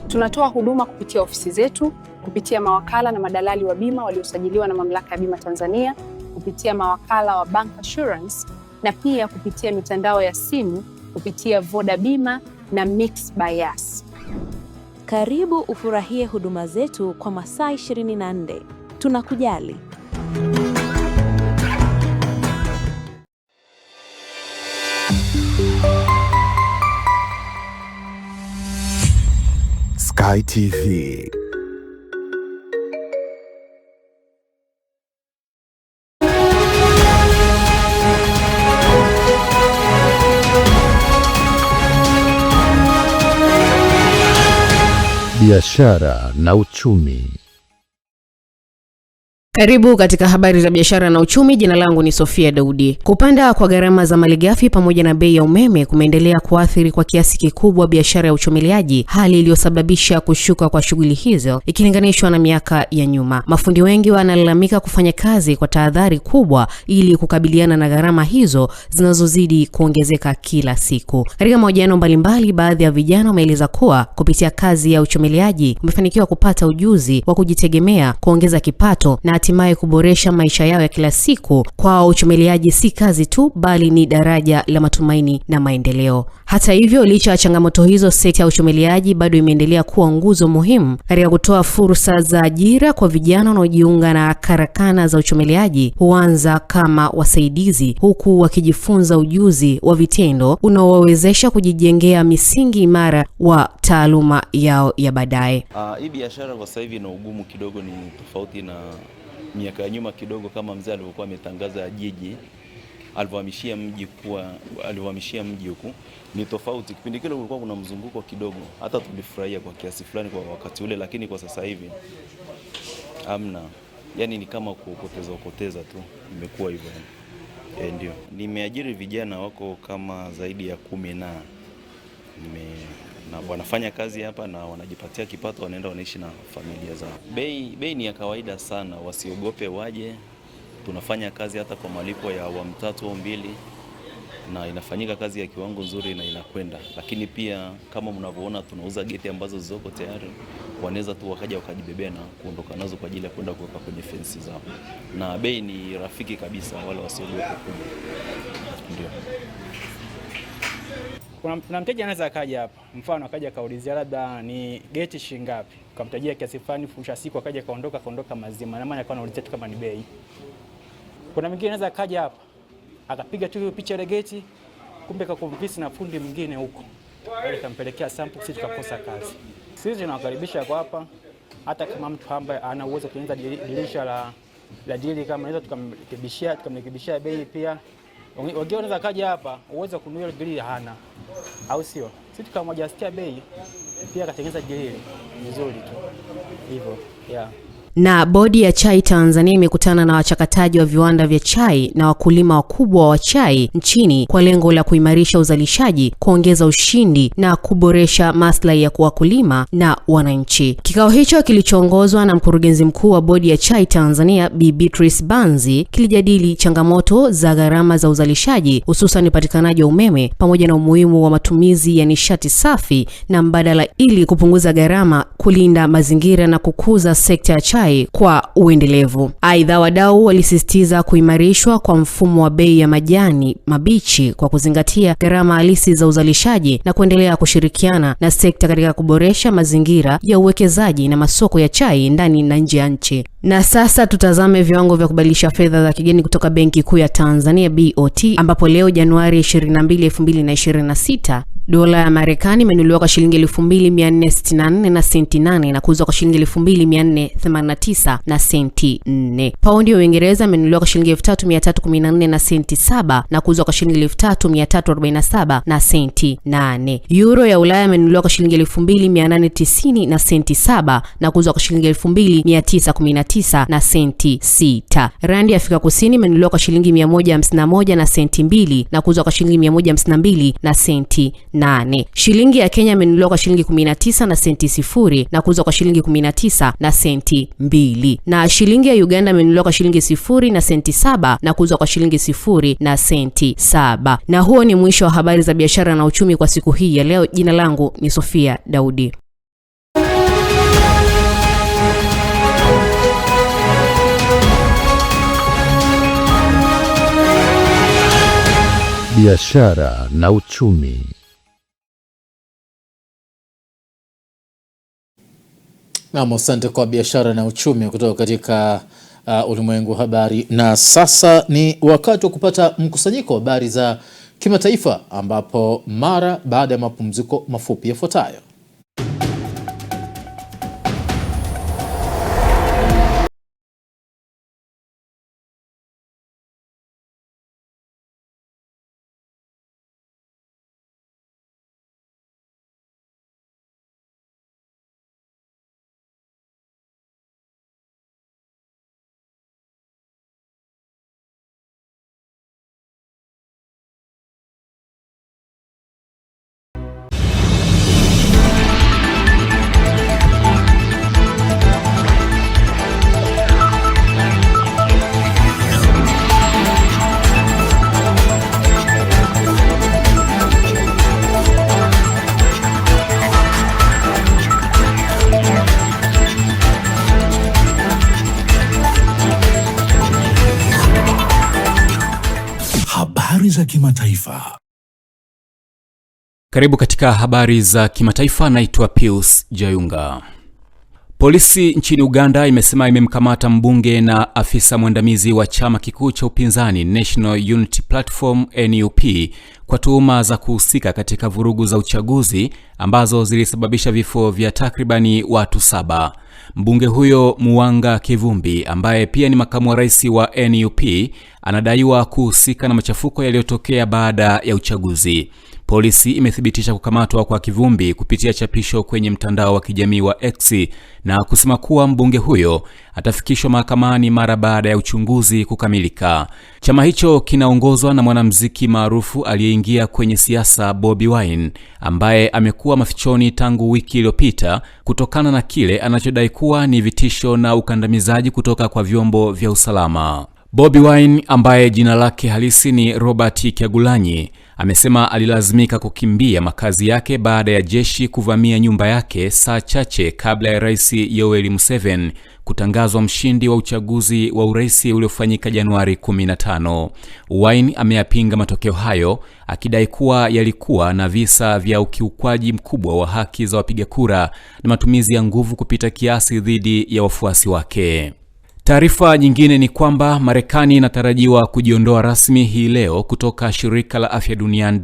Tunatoa huduma kupitia ofisi zetu, kupitia mawakala na madalali wa bima waliosajiliwa na Mamlaka ya Bima Tanzania, kupitia mawakala wa Bank Assurance na pia kupitia mitandao ya simu kupitia Voda Bima na Mix by Yas. Karibu ufurahie huduma zetu kwa masaa 24. Tunakujali. Sky TV. Biashara na uchumi. Karibu katika habari za biashara na uchumi. Jina langu ni Sofia Daudi. Kupanda kwa gharama za malighafi pamoja na bei ya umeme kumeendelea kuathiri kwa kiasi kikubwa biashara ya uchomeleaji, hali iliyosababisha kushuka kwa shughuli hizo ikilinganishwa na miaka ya nyuma. Mafundi wengi wanalalamika kufanya kazi kwa tahadhari kubwa ili kukabiliana na gharama hizo zinazozidi kuongezeka kila siku. Katika mahojiano mbalimbali, baadhi ya vijana wameeleza kuwa kupitia kazi ya uchomeleaji wamefanikiwa kupata ujuzi wa kujitegemea, kuongeza kipato na hatimaye kuboresha maisha yao ya kila siku. Kwa uchomeleaji si kazi tu, bali ni daraja la matumaini na maendeleo. Hata hivyo, licha ya changamoto hizo, sekta ya uchomeleaji bado imeendelea kuwa nguzo muhimu katika kutoa fursa za ajira kwa vijana wanaojiunga na karakana za uchomeleaji. Huanza kama wasaidizi, huku wakijifunza ujuzi wa vitendo unaowawezesha kujijengea misingi imara wa taaluma yao ya baadaye. Hii biashara kwa sasa hivi ina ugumu kidogo, ni tofauti na miaka ya nyuma kidogo, kama mzee alivyokuwa ametangaza jiji alivyohamishia mji huku, ni tofauti. Kipindi kile kulikuwa kuna mzunguko kidogo, hata tulifurahia kwa kiasi fulani kwa wakati ule, lakini kwa sasa hivi hamna. Yani ni kama kupoteza tu, imekuwa hivyo. Ndio. Nimeajiri vijana wako kama zaidi ya 10 na wanafanya kazi hapa na wanajipatia kipato, wanaenda wanaishi na familia zao. Bei ni ya kawaida sana, wasiogope waje. Tunafanya kazi hata kwa malipo ya awamu 3 au 2 na inafanyika kazi ya kiwango nzuri na inakwenda. Lakini pia kama mnavyoona, tunauza geti ambazo ziko tayari, wanaweza tu wakaja wakajibebea na kuondoka nazo kwa ajili ya kwenda kuweka kwenye fensi zao. Na bei ni rafiki kabisa, wale wasiogope kuja. Ndio. Kuna mteja anaweza akaja hapa, mfano akaja kaulizia labda ni geti shilingi ngapi, ukamtajia kiasi fulani, fusha siku akaja kaondoka mazima, na maana akawa anaulizia tu kama ni bei. Kuna mwingine anaweza akaja hapa akapiga tu picha ile geti, kumbe kakonvince na fundi mwingine huko, ili kampelekea sample, sisi tukakosa kazi. Sisi tunawakaribisha kwa hapa, hata kama mtu ambaye ana uwezo kuanza dirisha la dili, kama anaweza tukamrekebishia bei pia. Wengine wanaweza kaja hapa uwezo kununua grill hana, au sio? Sisi tukamwajastia bei pia akatengeneza grill nzuri tu hivyo, yeah. Na bodi ya chai Tanzania imekutana na wachakataji wa viwanda vya chai na wakulima wakubwa wa chai nchini kwa lengo la kuimarisha uzalishaji, kuongeza ushindi na kuboresha maslahi ya wakulima na wananchi. Kikao hicho kilichoongozwa na mkurugenzi mkuu wa bodi ya chai Tanzania Bi Beatrice Banzi kilijadili changamoto za gharama za uzalishaji, hususan upatikanaji wa umeme pamoja na umuhimu wa matumizi ya nishati safi na mbadala ili kupunguza gharama, kulinda mazingira na kukuza sekta ya chai kwa uendelevu. Aidha, wadau walisisitiza kuimarishwa kwa mfumo wa bei ya majani mabichi kwa kuzingatia gharama halisi za uzalishaji na kuendelea kushirikiana na sekta katika kuboresha mazingira ya uwekezaji na masoko ya chai ndani na nje ya nchi. Na sasa tutazame viwango vya kubadilisha fedha za kigeni kutoka Benki Kuu ya Tanzania BOT, ambapo leo Januari 22, 2026 dola ya Marekani imenunuliwa kwa shilingi 2464 na senti 8 na kuuzwa kwa shilingi 2489 na senti 4. Paundi ya Uingereza imenunuliwa kwa shilingi 3314 na senti 7 na kuuzwa kwa shilingi 3347 na senti 8. Euro ya Ulaya imenunuliwa kwa shilingi 2890 na senti 7 na kuuzwa kwa shilingi 2919 na senti 6. Randi ya Afrika Kusini imenunuliwa kwa shilingi 151 na senti 2 na kuuzwa kwa shilingi 152 na senti 8. Shilingi ya Kenya imenunuliwa kwa shilingi 19 na senti 0 na kuuzwa kwa shilingi 19 na senti 2. Na shilingi ya Uganda imenunuliwa kwa shilingi 0 na senti 7 na kuuzwa kwa shilingi 0 na senti 7. Na huo ni mwisho wa habari za biashara na uchumi kwa siku hii ya leo. Jina langu ni Sofia Daudi. Biashara na uchumi. Naam, asante kwa biashara na uchumi kutoka katika ulimwengu habari. Na sasa ni wakati wa kupata mkusanyiko wa habari za kimataifa, ambapo mara baada ya mapumziko mafupi yafuatayo. Habari za kimataifa. Karibu katika habari za kimataifa. Naitwa Pius Jayunga. Polisi nchini Uganda imesema imemkamata mbunge na afisa mwandamizi wa chama kikuu cha upinzani National Unity Platform NUP kwa tuhuma za kuhusika katika vurugu za uchaguzi ambazo zilisababisha vifo vya takribani watu 7. Mbunge huyo Muwanga Kivumbi, ambaye pia ni makamu wa rais wa NUP, anadaiwa kuhusika na machafuko yaliyotokea baada ya uchaguzi. Polisi imethibitisha kukamatwa kwa Kivumbi kupitia chapisho kwenye mtandao wa kijamii wa X na kusema kuwa mbunge huyo atafikishwa mahakamani mara baada ya uchunguzi kukamilika. Chama hicho kinaongozwa na mwanamuziki maarufu aliyeingia kwenye siasa Bobi Wine, ambaye amekuwa mafichoni tangu wiki iliyopita kutokana na kile anachodai kuwa ni vitisho na ukandamizaji kutoka kwa vyombo vya usalama. Bobi Wine, ambaye jina lake halisi ni Robert Kyagulanyi, amesema alilazimika kukimbia makazi yake baada ya jeshi kuvamia nyumba yake saa chache kabla ya Rais Yoweri Museveni kutangazwa mshindi wa uchaguzi wa urais uliofanyika Januari 15. Wine ameyapinga matokeo hayo, akidai kuwa yalikuwa na visa vya ukiukwaji mkubwa wa haki za wapiga kura na matumizi ya nguvu kupita kiasi dhidi ya wafuasi wake. Taarifa nyingine ni kwamba Marekani inatarajiwa kujiondoa rasmi hii leo kutoka shirika la afya duniani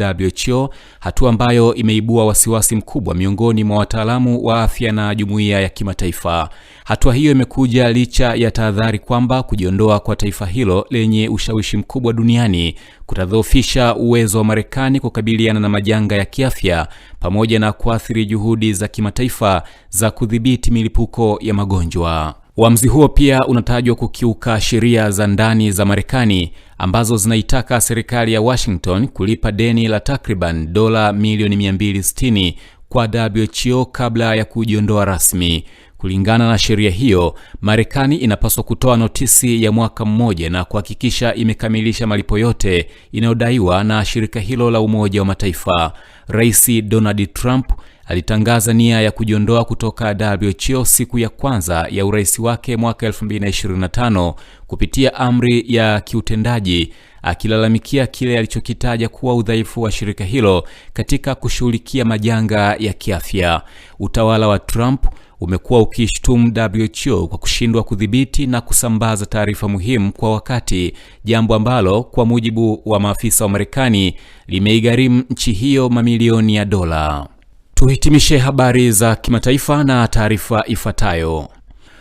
WHO, hatua ambayo imeibua wasiwasi mkubwa miongoni mwa wataalamu wa afya na jumuiya ya kimataifa. Hatua hiyo imekuja licha ya tahadhari kwamba kujiondoa kwa taifa hilo lenye ushawishi mkubwa duniani kutadhoofisha uwezo wa Marekani kukabiliana na majanga ya kiafya pamoja na kuathiri juhudi za kimataifa za kudhibiti milipuko ya magonjwa. Uamuzi huo pia unatajwa kukiuka sheria za ndani za Marekani ambazo zinaitaka serikali ya Washington kulipa deni la takriban dola milioni 260 kwa WHO kabla ya kujiondoa rasmi. Kulingana na sheria hiyo, Marekani inapaswa kutoa notisi ya mwaka mmoja na kuhakikisha imekamilisha malipo yote inayodaiwa na shirika hilo la Umoja wa Mataifa. Rais Donald Trump alitangaza nia ya kujiondoa kutoka WHO siku ya kwanza ya urais wake mwaka 2025 kupitia amri ya kiutendaji, akilalamikia kile alichokitaja kuwa udhaifu wa shirika hilo katika kushughulikia majanga ya kiafya. Utawala wa Trump umekuwa ukishtumu WHO kwa kushindwa kudhibiti na kusambaza taarifa muhimu kwa wakati, jambo ambalo kwa mujibu wa maafisa wa Marekani limeigharimu nchi hiyo mamilioni ya dola. Tuhitimishe habari za kimataifa na taarifa ifuatayo.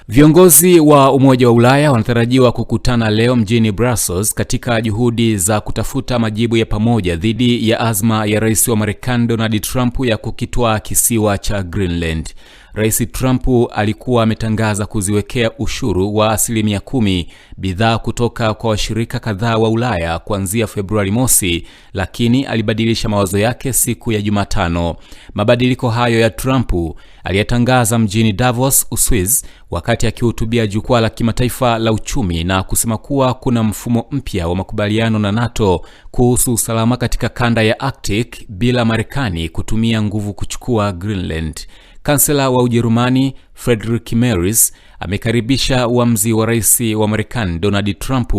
Viongozi wa Umoja wa Ulaya wanatarajiwa kukutana leo mjini Brussels katika juhudi za kutafuta majibu ya pamoja dhidi ya azma ya Rais wa Marekani Donald Trump ya kukitwaa kisiwa cha Greenland. Rais Trump alikuwa ametangaza kuziwekea ushuru wa 10% bidhaa kutoka kwa washirika kadhaa wa Ulaya kuanzia Februari mosi, lakini alibadilisha mawazo yake siku ya Jumatano. Mabadiliko hayo ya Trump aliyatangaza mjini Davos, Uswizi, wakati akihutubia jukwaa la kimataifa la uchumi na kusema kuwa kuna mfumo mpya wa makubaliano na NATO kuhusu usalama katika kanda ya Arctic bila Marekani kutumia nguvu kuchukua Greenland. Kansela wa Ujerumani Friedrich Merz amekaribisha uamuzi wa rais wa Marekani Donald Trump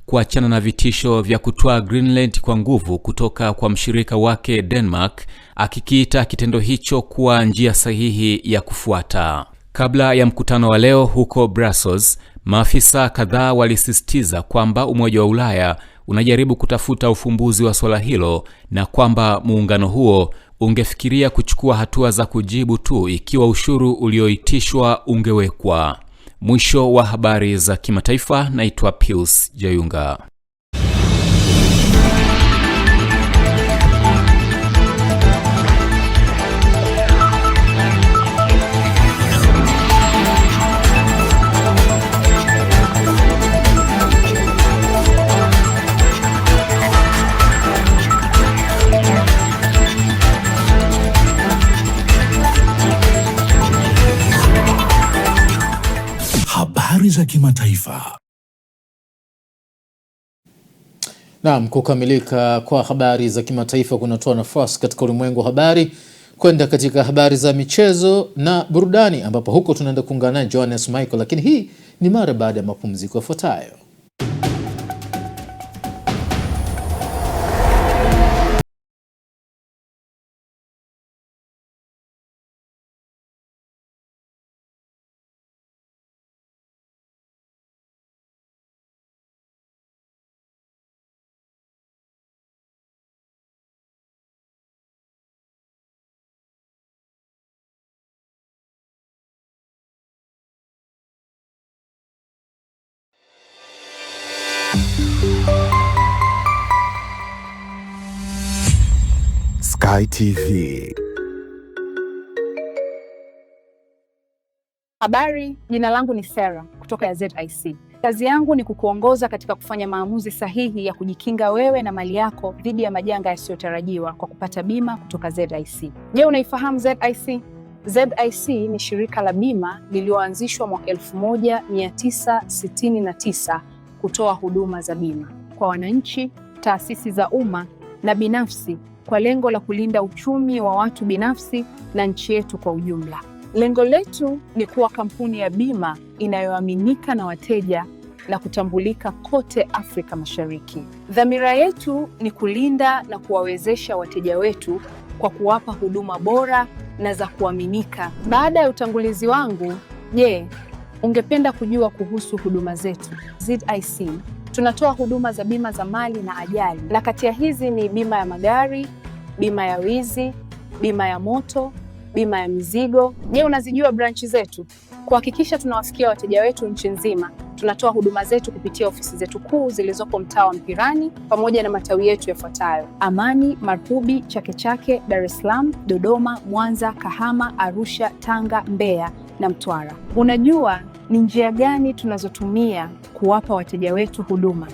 kuachana na vitisho vya kutwaa Greenland kwa nguvu kutoka kwa mshirika wake Denmark, akikiita kitendo hicho kuwa njia sahihi ya kufuata. Kabla ya mkutano wa leo huko Brussels, maafisa kadhaa walisisitiza kwamba Umoja wa Ulaya unajaribu kutafuta ufumbuzi wa swala hilo na kwamba muungano huo ungefikiria kuchukua hatua za kujibu tu ikiwa ushuru ulioitishwa ungewekwa. Mwisho wa habari za kimataifa. Naitwa Pius Jayunga. Habari za kimataifa. Naam, kukamilika kwa habari za kimataifa kunatoa nafasi katika ulimwengu wa habari kwenda katika habari za michezo na burudani, ambapo huko tunaenda kuungana naye Johannes Michael, lakini hii ni mara baada ya mapumziko yafuatayo. Sky TV. Habari, jina langu ni Sarah kutoka ya ZIC. Kazi yangu ni kukuongoza katika kufanya maamuzi sahihi ya kujikinga wewe na mali yako dhidi ya majanga yasiyotarajiwa kwa kupata bima kutoka ZIC. Je, unaifahamu ZIC? ZIC ni shirika la bima lililoanzishwa mwaka 1969 kutoa huduma za bima kwa wananchi, taasisi za umma na binafsi kwa lengo la kulinda uchumi wa watu binafsi na nchi yetu kwa ujumla. Lengo letu ni kuwa kampuni ya bima inayoaminika na wateja na kutambulika kote Afrika Mashariki. Dhamira yetu ni kulinda na kuwawezesha wateja wetu kwa kuwapa huduma bora na za kuaminika. Baada ya utangulizi wangu, je, ungependa kujua kuhusu huduma zetu? ZIC tunatoa huduma za bima za mali na ajali, na kati ya hizi ni bima ya magari, bima ya wizi, bima ya moto, bima ya mizigo. Je, unazijua branchi zetu? Kuhakikisha tunawafikia wateja wetu nchi nzima, tunatoa huduma zetu kupitia ofisi zetu kuu zilizopo mtaa wa Mpirani pamoja na matawi yetu yafuatayo: Amani, Marpubi, Chake Chake, Dar es Salaam, Dodoma, Mwanza, Kahama, Arusha, Tanga, Mbeya na Mtwara. Unajua, ni njia gani tunazotumia kuwapa wateja wetu huduma.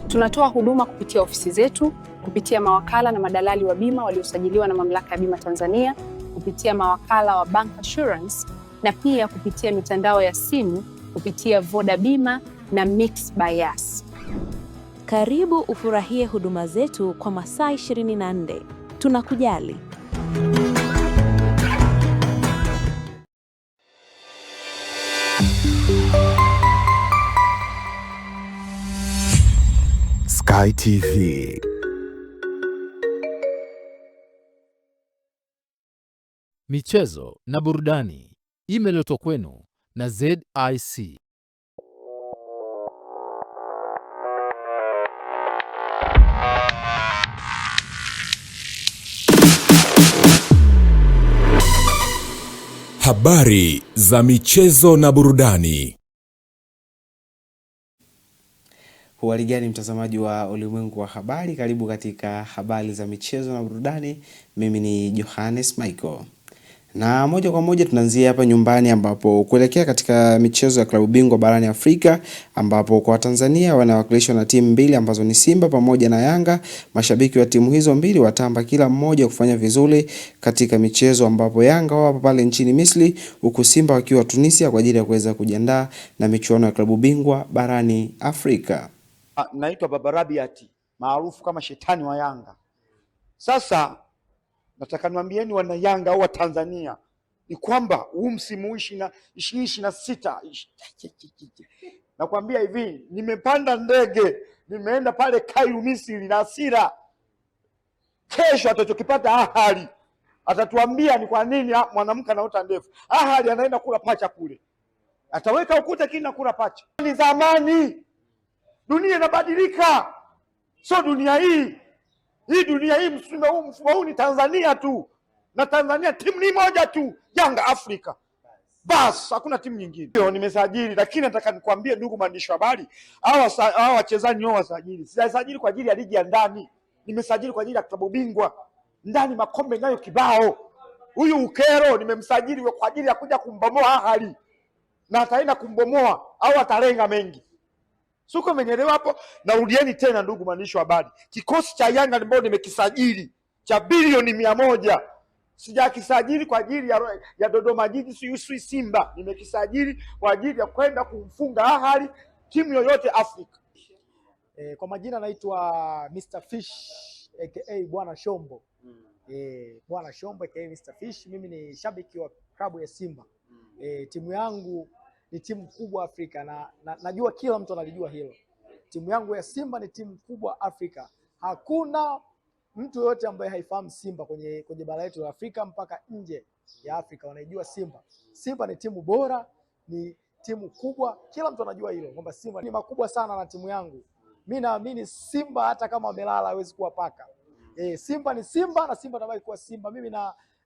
Tunatoa huduma kupitia ofisi zetu, kupitia mawakala na madalali wa bima waliosajiliwa na Mamlaka ya Bima Tanzania, kupitia mawakala wa Bank Assurance na pia kupitia mitandao ya simu kupitia Voda Bima na Mixx by Yas. Karibu ufurahie huduma zetu kwa masaa 24. Tunakujali. Sky TV. Michezo na burudani imeletwa kwenu na ZIC. Habari za michezo na burudani. Huwali gani mtazamaji wa Ulimwengu wa Habari, karibu katika habari za michezo na burudani. Mimi ni Johannes Michael. Na moja kwa moja tunaanzia hapa nyumbani, ambapo kuelekea katika michezo ya klabu bingwa barani Afrika, ambapo kwa Tanzania wanawakilishwa na timu mbili ambazo ni Simba pamoja na Yanga. Mashabiki wa timu hizo mbili watamba kila mmoja kufanya vizuri katika michezo, ambapo Yanga wapo pale nchini Misri huku Simba wakiwa Tunisia kwa ajili ya kuweza kujiandaa na michuano ya klabu bingwa barani Afrika. Naitwa Baba Rabiati, maarufu kama shetani wa Yanga. Sasa nataka niwaambieni wana Yanga au wa Tanzania ni kwamba huu msimu 2026 nakwambia hivi, nimepanda ndege nimeenda pale Cairo Misri na hasira. Kesho atachokipata Ahali atatuambia ni kwa nini mwanamke anaota ndefu. Ahali anaenda kula pacha kule, ataweka ukuta kina kula pacha. Ni zamani, dunia inabadilika, sio dunia hii. Hii dunia hii mfumo huu ni Tanzania tu, na Tanzania timu ni moja tu, Yanga Afrika. Bas, hakuna timu nyingine. Ndio nimesajili, lakini nataka nikwambie ndugu mwandishi wa habari, hawa wachezaji wao wasajili. Sijasajili kwa ajili ya ligi ya ndani. Nimesajili kwa ajili ya klabu bingwa. Ndani makombe nayo kibao. Huyu Ukero nimemsajili kwa ajili ya kuja kumbomoa Ahali. Na ataenda kumbomoa au atalenga mengi. Suko menyelewa hapo. Narudieni tena ndugu mwandishi wa habari, kikosi cha Yanga ambao nimekisajili cha bilioni 100 sijakisajili kwa ajili ya Dodoma Jiji si Simba. Nimekisajili kwa ajili ya kwenda kumfunga Ahali timu yoyote Afrika. Kwa majina naitwa Mr Fish aka Bwana Shombo. Bwana Shombo aka Mr Fish. Mimi ni shabiki wa klabu ya Simba. Timu yangu ni timu kubwa Afrika na najua kila mtu analijua hilo. Timu yangu ya Simba ni timu kubwa Afrika. Hakuna mtu yote ambaye haifahamu Simba kwenye bara letu la Afrika mpaka nje ya Afrika wanaijua Simba. Simba ni timu bora, ni timu kubwa, kila mtu anajua hilo kwamba Simba ni makubwa sana na timu yangu. Mimi naamini Simba hata kama amelala hawezi kuwa paka. Simba ni Simba na Simba inabaki kuwa Simba. Mimi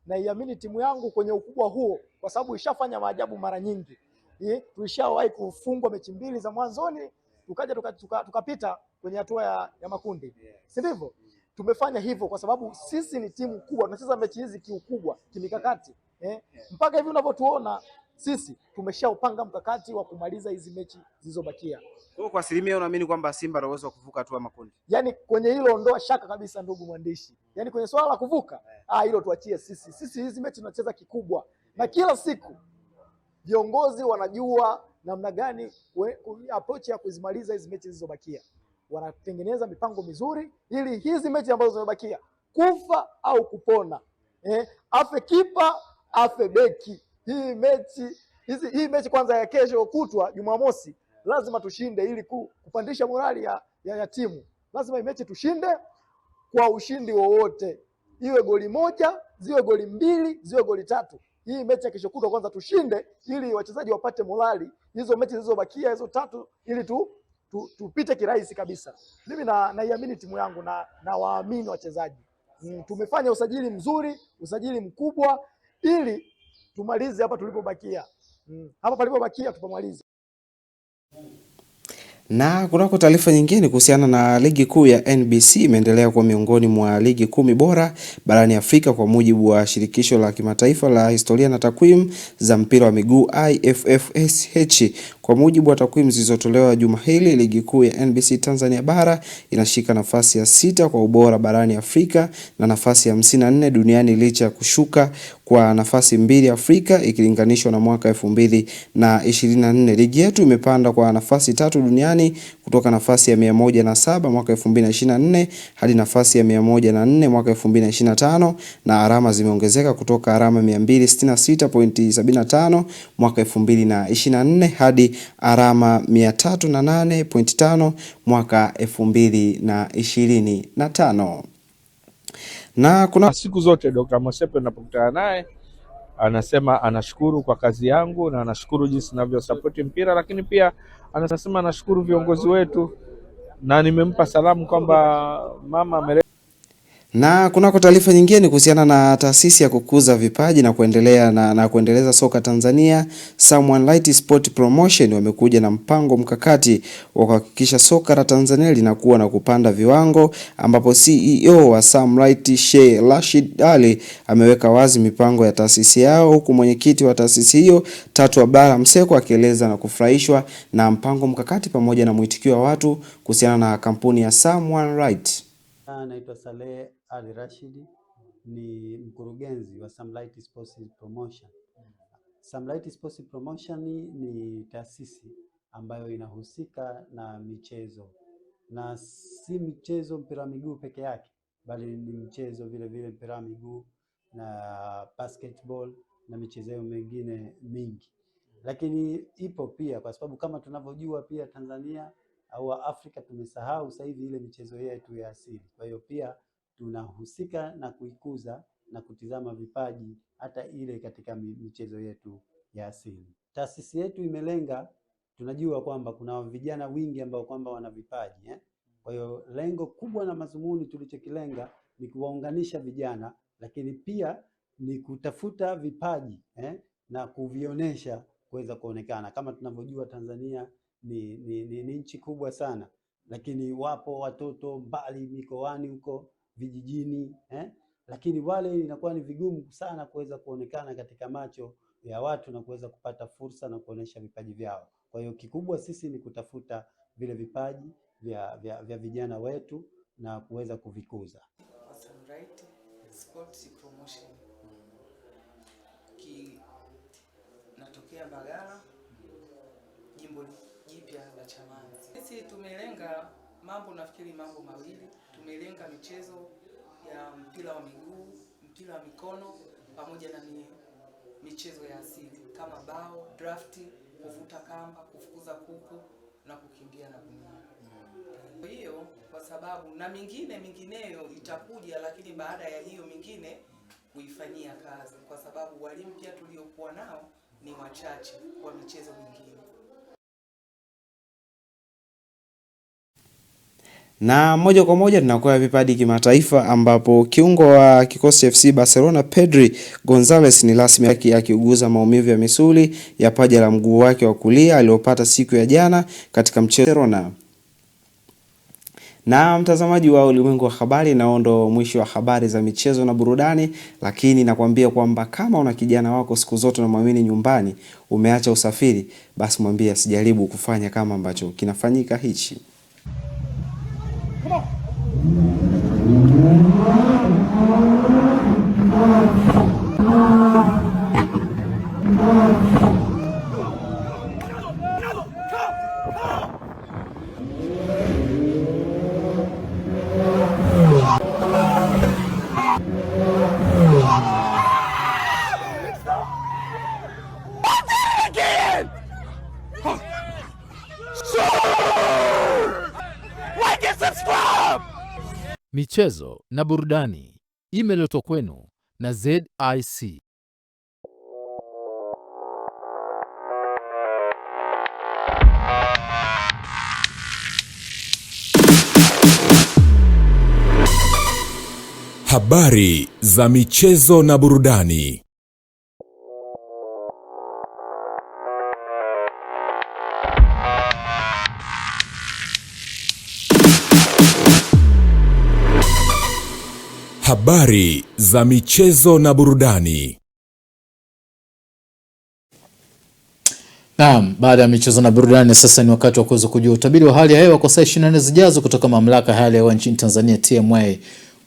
naiamini timu yangu kwenye ukubwa huo kwa sababu ishafanya maajabu mara nyingi. Tulishawahi kufungwa mechi 2 za mwanzoni, tukaja tukapita kwenye hatua ya makundi. Si ndivyo? Tumefanya hivyo kwa sababu sisi ni timu kubwa, tunacheza mechi hizi kiukubwa, kimikakati. Mpaka hivi unavyotuona sisi tumeshaupanga mkakati wa kumaliza hizi mechi zilizobakia. Kwa asilimia unaamini kwamba Simba ana uwezo wa kuvuka hatua makundi? Yaani kwenye hilo ondoa shaka kabisa ndugu mwandishi. Yaani kwenye swala la kuvuka, hilo tuachie sisi. Sisi hizi mechi tunacheza kikubwa na kila siku viongozi wanajua namna gani approach ya kuzimaliza hizi mechi zilizobakia. Wanatengeneza mipango mizuri ili hizi mechi ambazo zimebakia kufa au kupona. Afe kipa, afe beki. Hii mechi kwanza ya kesho kutwa Jumamosi lazima tushinde ili kupandisha morali ya timu. Lazima hii mechi tushinde kwa ushindi wowote. Iwe goli 1, ziwe goli 2, ziwe goli 3. Hii mechi ya kesho kutwa kwanza tushinde ili wachezaji wapate morali. Hizo mechi zilizobakia hizo 3 ili tupite kirahisi kabisa. Mimi naiamini timu yangu na waamini wachezaji. Tumefanya usajili mzuri, usajili mkubwa ili tumalize hapa tulipobakia. Hapa palipobakia tupamalize. Na kunako taarifa nyingine kuhusiana na ligi kuu ya NBC imeendelea kuwa miongoni mwa ligi 10 bora barani Afrika kwa mujibu wa shirikisho la kimataifa la historia na takwimu za mpira wa miguu IFFSH. Kwa mujibu wa takwimu zilizotolewa juma hili, ligi kuu ya NBC Tanzania bara inashika nafasi ya 6 kwa ubora barani Afrika na nafasi ya 54 duniani licha ya kushuka kwa nafasi 2 Afrika ikilinganishwa na mwaka 2024. Ligi yetu imepanda kwa nafasi 3 duniani kutoka nafasi ya 107 mwaka 2024 hadi nafasi ya 104 mwaka 2025, na alama zimeongezeka kutoka alama 266.75 mwaka 2024 hadi alama 308.5 mwaka 2025. Na kuna siku zote Dr. Mosepe ninapokutana naye anasema anashukuru kwa kazi yangu na anashukuru jinsi ninavyosupport mpira, lakini pia anasema anashukuru viongozi wetu na nimempa salamu kwamba mama Na kunako taarifa nyingine kuhusiana na taasisi ya kukuza vipaji na kuendeleza soka Tanzania, Samlight Sport Promotion wamekuja na mpango mkakati wa kuhakikisha soka la Tanzania linakuwa na kupanda viwango, ambapo CEO wa Samlight Sheikh Rashid Ali ameweka wazi mipango ya taasisi yao, huku mwenyekiti wa taasisi hiyo Tatu Abdalla Mseko akieleza na kufurahishwa na mpango mkakati pamoja na mwitikio wa watu kuhusiana na kampuni ya Samlight. Naitwa Saleh Ali Rashid, ni mkurugenzi wa Samlight Sports Promotion. Samlight Sports Promotion ni taasisi ambayo inahusika na michezo, na si michezo mpira wa miguu peke yake, bali ni michezo vile vile mpira wa miguu na basketball na michezo mingine mingi. Lakini ipo pia kwa sababu kama tunavyojua pia Tanzania au Afrika tumesahau sasa hivi ile michezo yetu ya asili. Kwa hiyo pia tunahusika na kuikuza na kutizama vipaji hata ile katika michezo yetu ya asili. Taasisi yetu imelenga, tunajua kwamba kuna vijana wingi ambao kwamba wana vipaji Kwa hiyo lengo kubwa na mazumuni tulichokilenga ni kuwaunganisha vijana, lakini pia ni kutafuta vipaji na kuvionesha kuweza kuonekana. Kama tunavyojua Tanzania ni nchi kubwa sana, lakini wapo watoto mbali mikoani huko vijijini lakini wale inakuwa ni vigumu sana kuweza kuonekana katika macho ya watu na kuweza kupata fursa na kuonesha vipaji vyao. Kwa hiyo kikubwa sisi ni kutafuta vile vipaji vya vijana wetu na kuweza kuvikuza. Samlight Sports Promotion natokea Mbagala, jimbo jipya la Chamazi. Sisi tumelenga nafikiri mambo mawili. Tumelenga michezo ya mpira wa miguu, mpira wa mikono pamoja na michezo ya asili kama bao, drafti, kuvuta kamba, kufukuza kuku na kukimbia na gunia. Kwa hiyo kwa sababu na mingineyo itakuja, lakini baada ya hiyo mingine kuifanyia kazi, kwa sababu walimu pia tuliokuwa nao ni wachache kwa michezo mingine. Na moja kwa moja tunakuwa vipaji kimataifa, ambapo kiungo wa kikosi FC Barcelona Pedri Gonzalez ni rasmi akiuguza maumivu ya misuli ya paja la mguu wake wa kulia aliopata siku ya jana katika mchezo Barcelona. Na mtazamaji wa Ulimwengu wa Habari, naondo mwisho wa habari za michezo na burudani, lakini nakwambia kwamba kama una kijana wako siku zote unamwamini nyumbani, umeacha usafiri, basi mwambie asijaribu kufanya kama ambacho kinafanyika hichi. Michezo na burudani imeletwa kwenu na ZIC. Habari za michezo na burudani. Habari za michezo na burudani. Naam, baada ya michezo na burudani sasa ni wakati wa kuweza kujua utabiri wa hali ya hewa kwa saa 24 zijazo kutoka mamlaka ya hali ya hewa nchini Tanzania TMA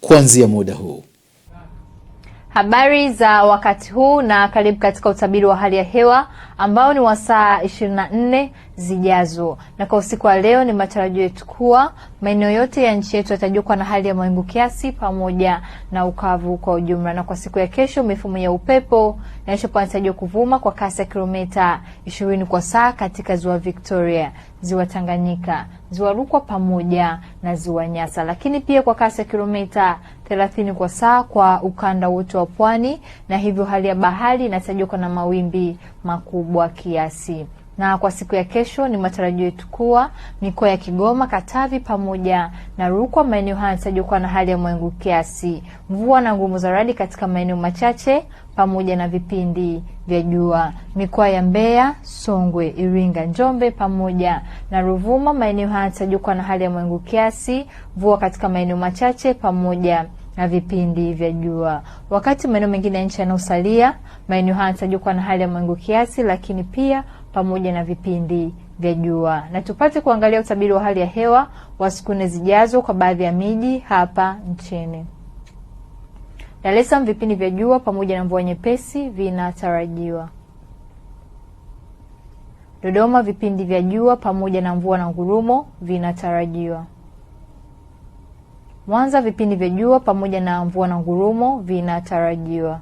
kuanzia muda huu. Habari za wakati huu na karibu katika utabiri wa hali ya hewa ambao ni wa saa 24 zijazo. Na kwa usiku wa leo ni matarajio yetu kuwa maeneo yote ya nchi yetu yatajukwa na hali ya mawingu kiasi pamoja na ukavu kwa ujumla. Na kwa siku ya kesho mifumo ya upepo inatarajiwa kuvuma kwa kasi ya kilomita 20 kwa saa katika ziwa Victoria, ziwa Tanganyika, ziwa Rukwa pamoja na ziwa Nyasa, lakini pia kwa kasi ya kilomita 30 kwa saa kwa ukanda wote wa pwani, na hivyo hali ya bahari inatarajiwa na mawimbi makubwa kiasi. Na kwa siku ya kesho ni matarajio yetu kuwa mikoa ya Kigoma, Katavi pamoja na Rukwa, maeneo haya yanatarajiwa na hali ya mawingu kiasi, mvua na ngurumo za radi katika maeneo machache pamoja na vipindi vya jua. Mikoa ya Mbeya, Songwe, Iringa, Njombe pamoja na Ruvuma, maeneo haya yanatarajiwa na hali ya mawingu kiasi, mvua katika maeneo machache pamoja na vipindi vya jua. Wakati maeneo mengine ya nchi yanayosalia, maeneo haya yanatarajiwa na hali ya mawingu kiasi, lakini pia pamoja na vipindi vya jua. Na tupate kuangalia utabiri wa hali ya hewa wa siku 4 zijazo kwa baadhi ya miji hapa nchini. Dar es Salaam, vipindi vya jua pamoja na mvua nyepesi vinatarajiwa. Dodoma, vipindi vya jua pamoja na mvua na ngurumo vinatarajiwa. Mwanza, vipindi vya jua pamoja na mvua na ngurumo vinatarajiwa.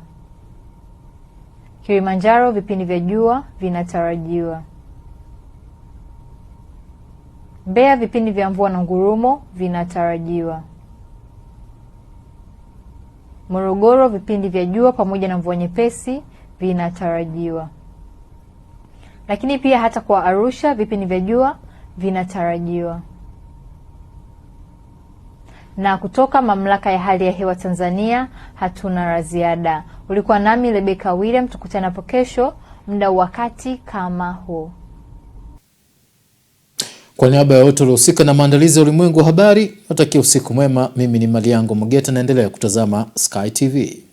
Kilimanjaro, vipindi vya jua vinatarajiwa. Mbeya, vipindi vya mvua na ngurumo vinatarajiwa. Morogoro, vipindi vya jua pamoja na mvua nyepesi vinatarajiwa. Lakini pia hata kwa Arusha, vipindi vya jua vinatarajiwa. Na kutoka mamlaka ya hali ya hewa Tanzania hatuna la ziada. Ulikuwa nami Rebecca William, tukutane hapo kesho muda wakati kama huu. Kwa niaba ya wote waliohusika na maandalizi ya ulimwengu wa habari, natakia usiku mwema. Mimi ni Maliango Mugeta, naendelea kutazama Sky TV.